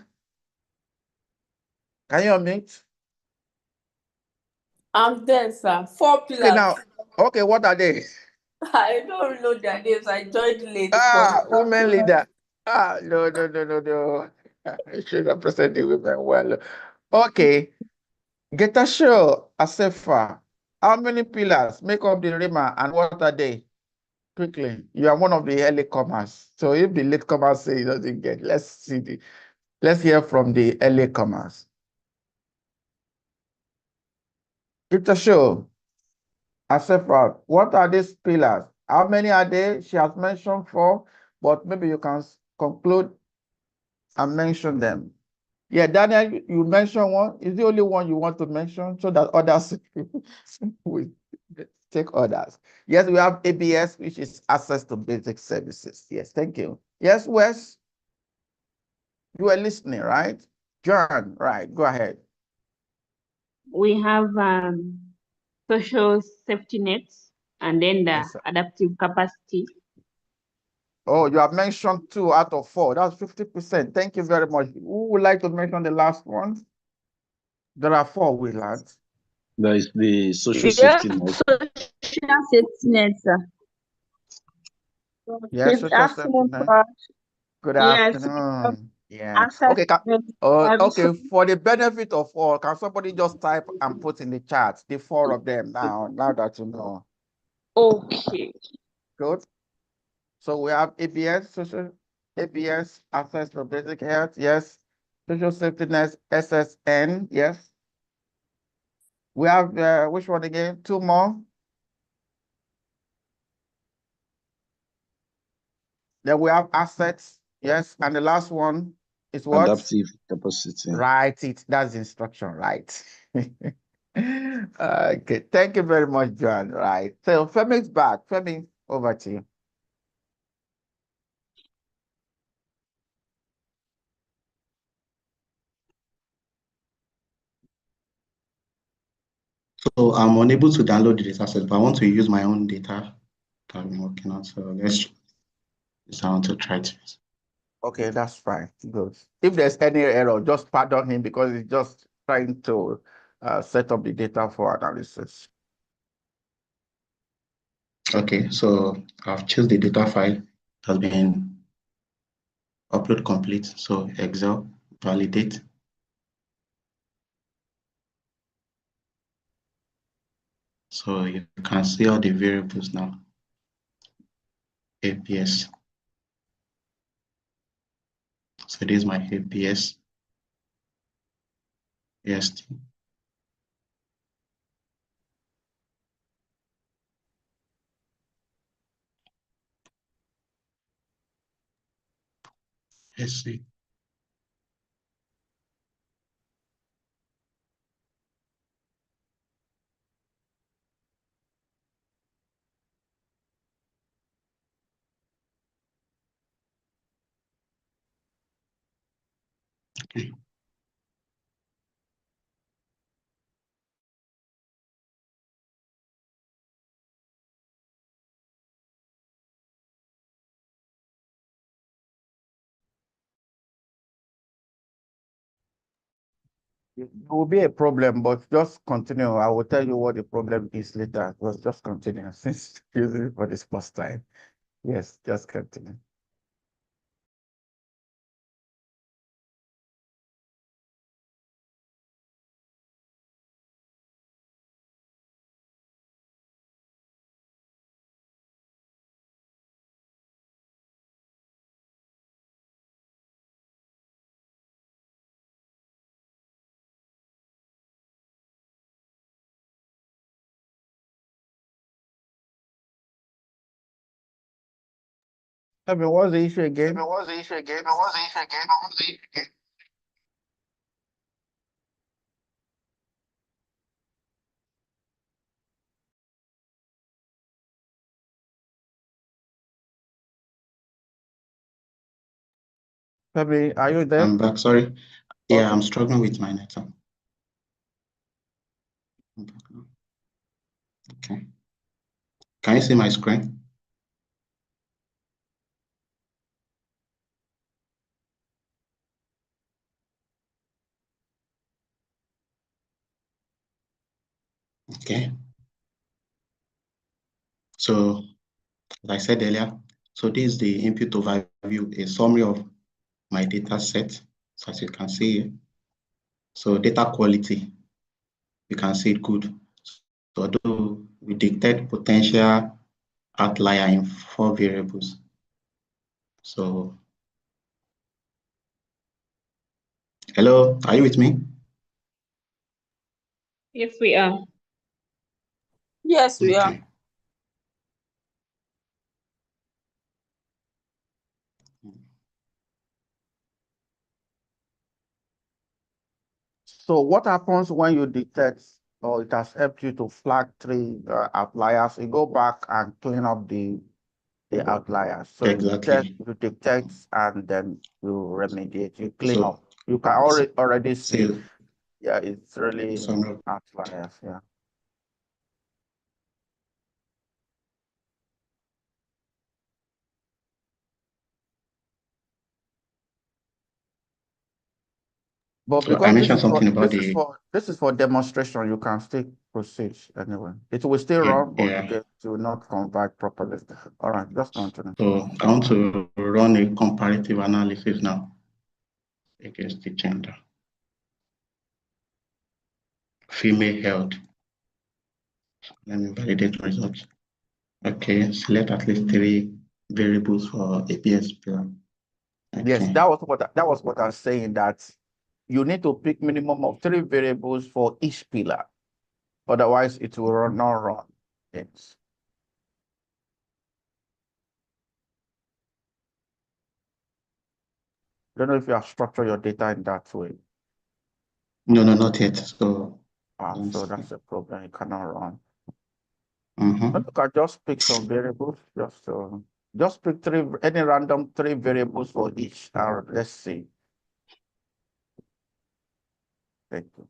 A: Can you unmute?
E: I'm there, sir. 4 pillars.
A: Okay, now, okay, what are they?
E: I don't know their names. I joined late.
A: Women leader. No. I should represent the women well. Okay, Getasho Asefa, how many pillars make up the E-RIMA and what are they? Quickly, you are one of the early comers. So if the late comers say it doesn't get, let's hear from the early comers. Getasho Asefa, what are these pillars? How many are they? She has mentioned 4, but maybe you can conclude and mention them. Yeah, Daniel, you mentioned one. Is the only one you want to mention so that others will take others? Yes, we have ABS, which is access to basic services. Yes, thank you. Yes, Wes, you are listening, right? John, right, go ahead.
C: We have social safety nets and then the
A: Yes,
C: adaptive capacity.
A: oh, you have mentioned 2 out of 4. That's 50%. Thank you very much. Who would like to mention the last one? There are 4 we learned.
D: There is the social
F: Yeah,
D: safety net.
F: social safety net, sir.
A: Yes,
F: Good
A: social safety
F: afternoon,
A: net.
F: sir.
A: Good
F: Yes,
A: afternoon. Yeah.
F: access
A: Okay.
F: to
A: Okay.
F: services.
A: For the benefit of all, can somebody just type and put in the chat the 4 of them now? Now that you know.
F: Okay.
A: Good. So we have ABS, ABS, access to basic health. Yes. Social safety net, SSN. Yes. We have which one again? 2 more. Then we have assets. Yes. And the last one is what?
D: Adaptive capacity.
A: Right, that's the instruction, right? Okay, thank you very much, John. Right. So Femi's back. Femi, over to you.
B: So I'm unable to download the data set, but I want to use my own data that I've been working on. So I want to try to.
A: Okay, that's fine. Good. If there's any error, just pardon him because he's just trying to set up the data for analysis.
B: Okay, so I've chosen the data file. It has been upload complete. So Excel, validate. So you can see all the variables now. APS. So this is my APS. AST. SC. Okay.
A: It will be a problem, but just continue. I will tell you what the problem is later. Just continue since using it for this first time. Yes, just continue. I mean, what's the issue again? Femi, are you there?
B: I'm back. Sorry. Yeah,
A: Okay.
B: I'm struggling with my network. Okay. Can you see my screen? Okay. So, as I said earlier, so this is the input overview, a summary of my data set. So as you can see here, so data quality, you can see it good. So although we detect potential outlier in 4 variables. So, hello, are you with me?
C: Yes, we are.
E: Yes, we are.
B: Okay.
A: So what happens when you detect or it has helped you to flag 3 outliers? You go back and clean up the outliers. So
B: Exactly.
A: you detect and then you remediate, you clean
B: So,
A: up. You can already see,
B: so,
A: yeah, it's really
B: so
A: outliers, yeah. But
B: I
A: because
B: mentioned something about the,
A: this is for demonstration, you can still proceed anyway. It will still run, but
B: yeah.
A: it will not convert properly. All right, just continue.
B: So I want to run a comparative analysis now against the gender. Female health. Let me validate results. Okay, select at least 3 variables for APS plan.
A: Yes,
B: Okay.
A: that was what I was saying, that you need to pick minimum of 3 variables for each pillar. Otherwise, it will not run. Yes. Don't know if you have structured your data in that way.
B: No, not yet. So,
A: So that's a problem. You cannot run.
B: mm-hmm.
A: But you can just pick some variables. Just pick any random 3 variables for each. Let's see. Thank you.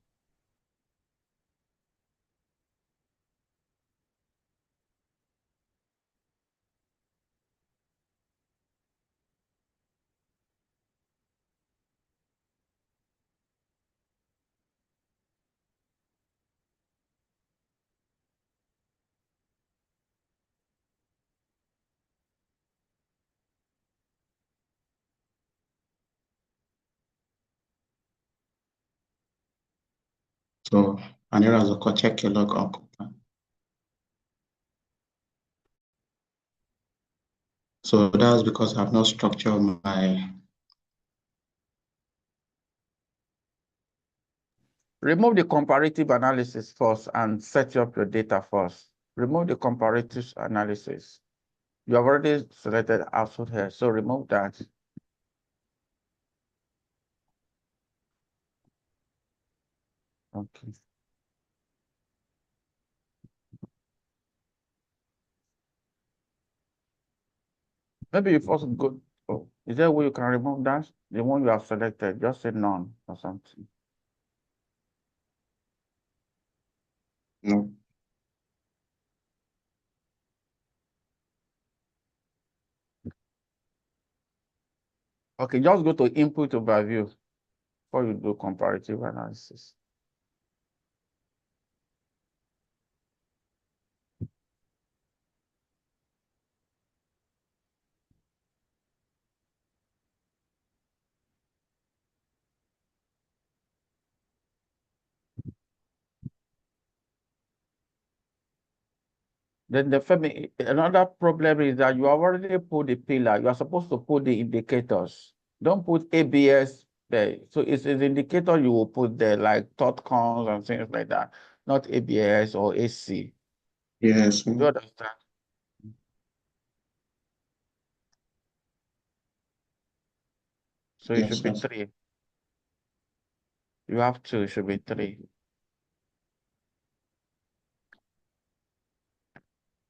B: So an error is called check your log or compile. So that's because I've not structured my.
A: Remove the comparative analysis first and set up your data first. Remove the comparative analysis. You have already selected household here, so remove that. Okay. Maybe you first go. Oh, is there a way you can remove that? The one you have selected, just say none or something.
B: No.
A: Okay, just go to input overview before you do comparative analysis. Then another problem is that you have already put the pillar. You are supposed to put the indicators. Don't put ABS there. So it's an indicator you will put there, like thought counts and things like that, not ABS or AC.
B: Yes.
A: Do you understand? So it
B: Yes,
A: should be
B: yes.
A: 3. You have 2, it should be 3.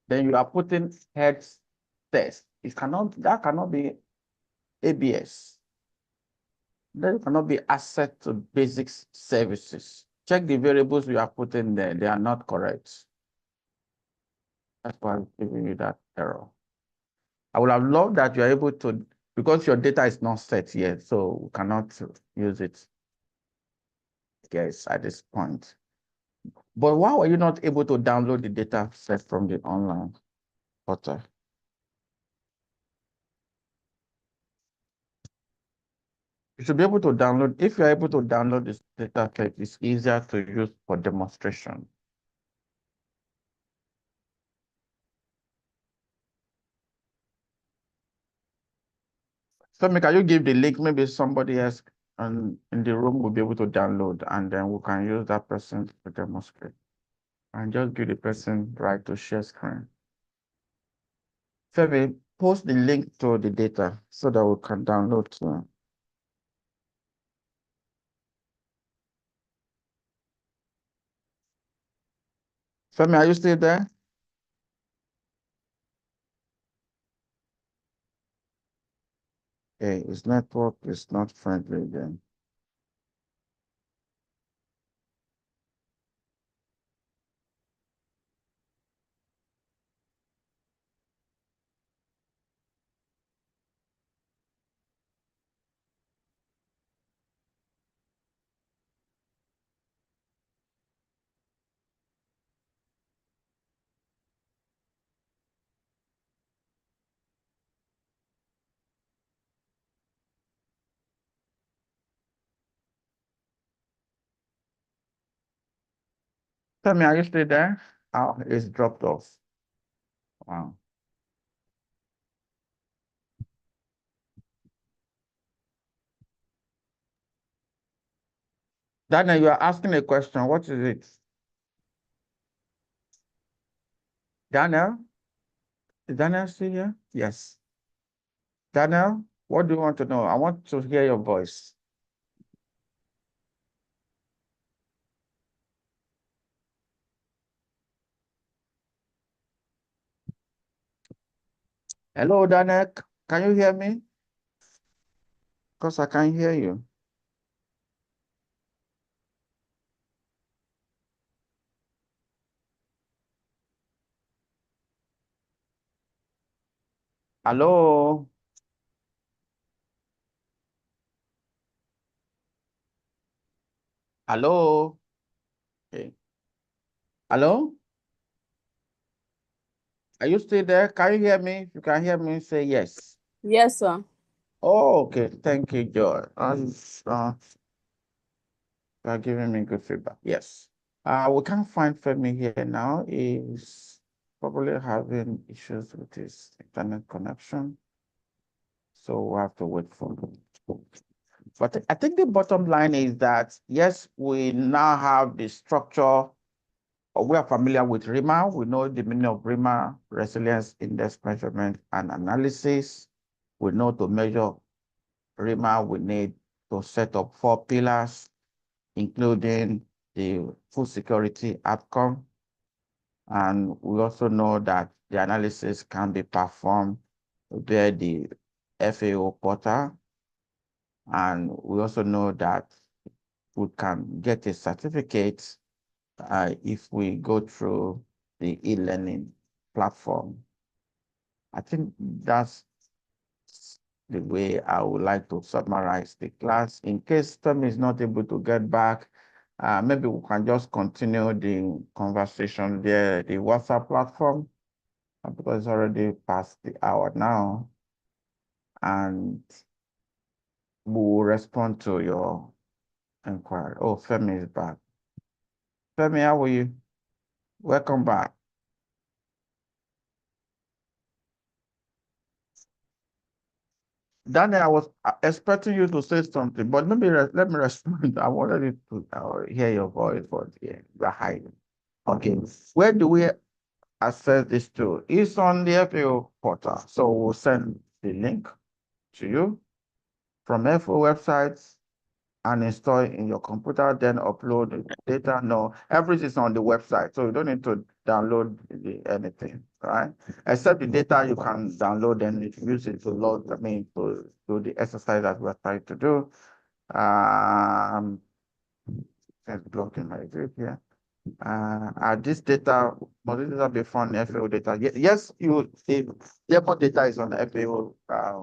A: Then you are putting heads test. That cannot be ABS. That cannot be asset to basic services. Check the variables you are putting there. They are not correct. That's why I'm giving you that error. I would have loved that you're able to, because your data is not set yet, so we cannot use it, guys, at this point. But why were you not able to download the data set from the online portal? You should be able to download. If you're able to download this data set, it's easier to use for demonstration. So, can you give the link? Maybe somebody else in the room will be able to download, and then we can use that person to demonstrate. And just give the person right to share screen. Femi, post the link to the data so that we can download too. Femi, are you still there? Hey, his network is not friendly again. Femi, are you still there? Oh, it's dropped off. Wow. Daniel, you are asking a question. What is it? Daniel? Is Daniel still here? Yes. Daniel, what do you want to know? I want to hear your voice. Hello, Daniel. Can you hear me? Because I can't hear you. Hello? Hello? Okay. Hello? Are you still there? Can you hear me? If you can hear me, say yes.
E: Yes, sir.
A: Oh, okay. Thank you, Joy. You are giving me good feedback. Yes. We can't find Femi here now. He's probably having issues with his internet connection. So we have to wait for him. But I think the bottom line is that, yes, we now have the structure. We are familiar with RIMA. We know the meaning of RIMA, resilience index measurement and analysis. We know to measure RIMA, we need to set up 4 pillars, including the food security outcome. And we also know that the analysis can be performed via the FAO portal. And we also know that we can get a certificate if we go through the e-learning platform. I think that's the way I would like to summarize the class. In case Tom is not able to get back, maybe we can just continue the conversation via the WhatsApp platform because it's already past the hour now. And we will respond to your inquiry. Oh, Femi is back. Femi, how are you? Welcome back. Daniel, I was expecting you to say something, but let me respond. I wanted to hear your voice, but yeah, you're hiding. Okay, where do we access this to? It's on the FAO portal. So we'll send the link to you from FAO websites and install it in your computer, then upload the data. No, everything is on the website, so you don't need to download anything, right? Except the data you can download and use it to load, to do the exercise that we're trying to do. Let's block in my group here. This data, must this data be from FAO data? Yes, the demo data is on the FAO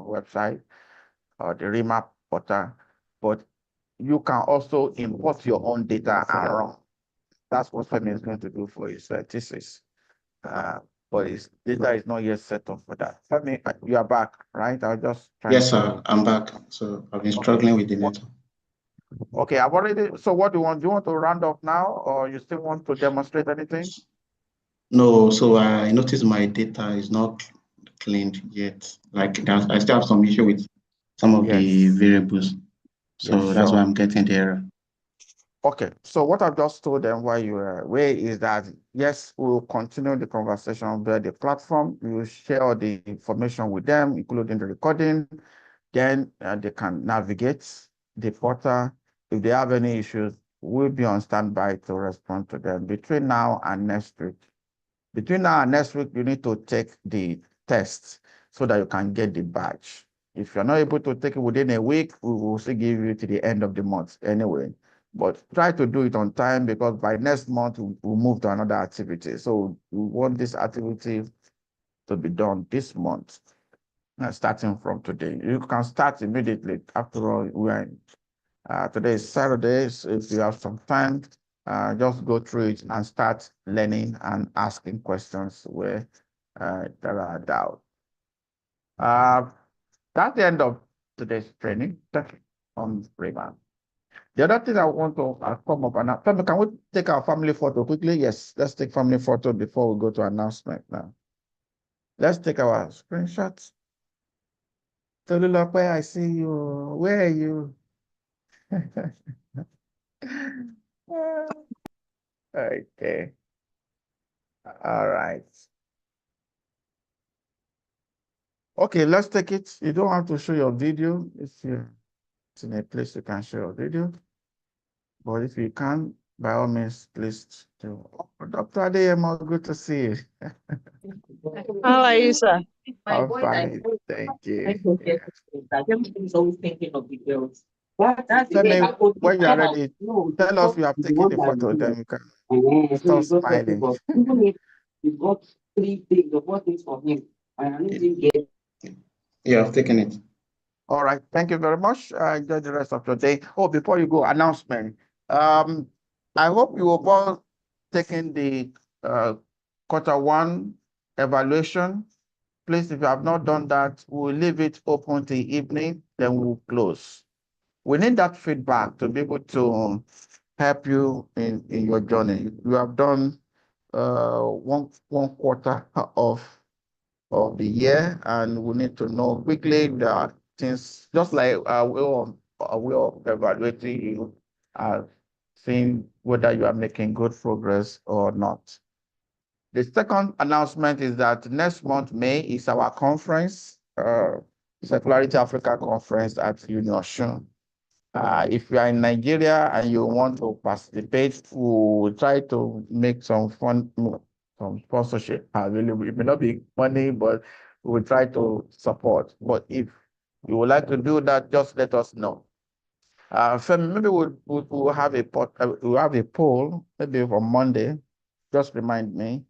A: website or the RIMA portal, but you can also import your own data and run. That's what Femi is going to do for his thesis. But his data is not yet set up for that. Femi, you are back, right? I'll just try.
B: Yes, sir, I'm back. So I've been struggling with the network.
A: Okay, I've already. So what do you want? Do you want to round up now, or you still want to demonstrate anything?
B: No, so I noticed my data is not cleaned yet. Like that, I still have some issue with some of the variables. So
A: Yes,
B: that's why
A: sure.
B: I'm getting the error.
A: Okay, so what I've just told them while you were away is that, yes, we'll continue the conversation via the platform. We will share all the information with them, including the recording. Then they can navigate the portal. If they have any issues, we'll be on standby to respond to them between now and next week. Between now and next week, you need to take the test so that you can get the badge. If you're not able to take it within a week, we will still give you to the end of the month anyway. But try to do it on time because by next month, we'll move to another activity. So we want this activity to be done this month, starting from today. You can start immediately. After all, today is Saturday, so if you have some time, just go through it and start learning and asking questions where there are doubts. That's the end of today's training on RIMA. The other thing I want to come up and can we take our family photo quickly? Yes, let's take family photo before we go to announcement now. Let's take our screenshots. Tolulope, I see you. Where are you? Okay. All right. Okay, let's take it. You don't have to show your video if you're in a place you can show your video. But if you can, by all means, please do. Oh, Dr. Adeyemo, good to see you.
E: How are you, sir?
A: I'm fine. Thank you.
G: Everybody's always thinking of the girls. But that's the
A: Tell
G: way
A: me
G: I go.
A: when you are ready. Tell us you have taken the photo, then you can stop smiling.
G: Even if you got 3 things or 4 things from him, and I didn't get.
B: Yeah, I've taken it.
A: All right. Thank you very much. Enjoy the rest of your day. Oh, before you go, announcement. I hope you have all taken the Q1 evaluation. Please, if you have not done that, we'll leave it open till evening, then we'll close. We need that feedback to be able to help you in your journey. You have done one quarter of the year, and we need to know quickly that things, just like we are evaluating you, seeing whether you are making good progress or not. The second announcement is that next month, May, is our conference, Circularity Africa Conference at Union. If you are in Nigeria and you want to participate, we will try to make some sponsorship available. It may not be money, but we will try to support. But if you would like to do that, just let us know. Femi, maybe we'll have a poll maybe for Monday. Just remind me.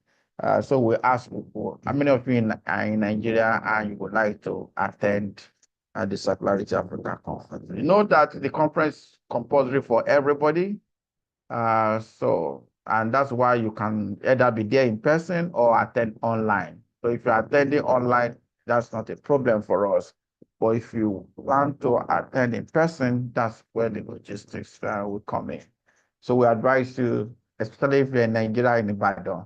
A: So we ask people, how many of you are in Nigeria and you would like to attend the Circularity Africa Conference? You know that the conference is compulsory for everybody. And that's why you can either be there in person or attend online. So if you're attending online, that's not a problem for us. But if you want to attend in person, that's where the logistics will come in. So we advise you, especially if you're in Nigeria, in Ibadan,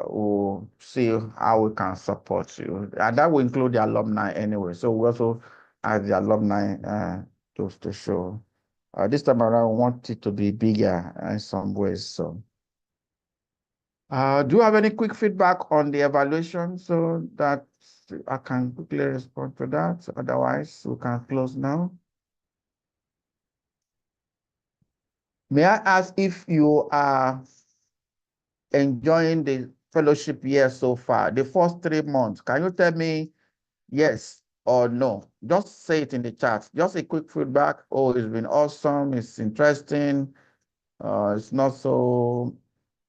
A: we'll see how we can support you. And that will include the alumni anyway. So we also have the alumni to show. This time around, we want it to be bigger in some ways. So, do you have any quick feedback on the evaluation so that I can quickly respond to that? Otherwise, we can close now. May I ask if you are enjoying the fellowship year so far, the first 3 months? Can you tell me yes or no? Just say it in the chat. Just a quick feedback. Oh, it's been awesome. It's interesting. It's not so,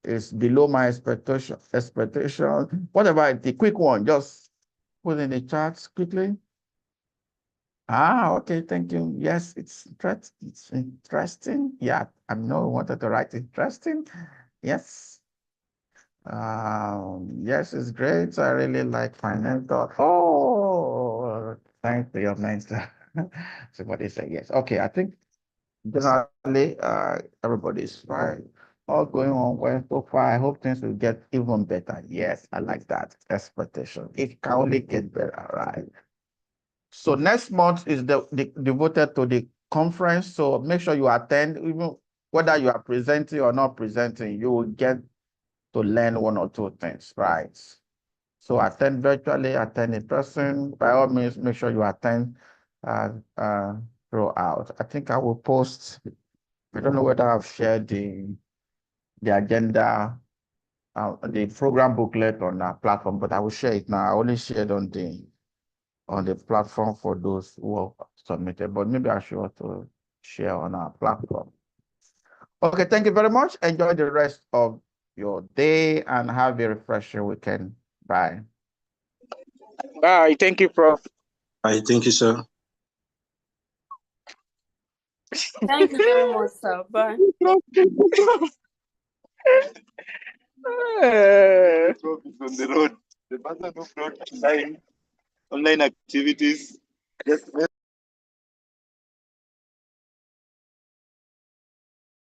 A: it's below my expectation. Whatever, the quick one, just put in the chat quickly. Okay, thank you. Yes, it's interesting. Yeah, I know I wanted to write interesting. Yes. Yes, it's great. I really like finance. Oh, thanks to your mentor. Somebody say yes. Okay, I think generally everybody's fine. All going on well so far. I hope things will get even better. Yes, I like that expectation. It can only get better, right? So next month is devoted to the conference. So make sure you attend, even whether you are presenting or not presenting, you will get to learn one or two things, right? So attend virtually, attend in person. By all means, make sure you attend throughout. I think I will post, I don't know whether I've shared the agenda, the program booklet on our platform, but I will share it now. I only shared on the platform for those who have submitted, but maybe I should also share on our platform. Okay, thank you very much. Enjoy the rest of your day and have a refreshing weekend. Bye.
H: Bye. Thank you, Prof.
D: I thank you, sir.
F: Thank you very much, sir. Bye.
H: Prof is on the road. The person who brought online activities. Just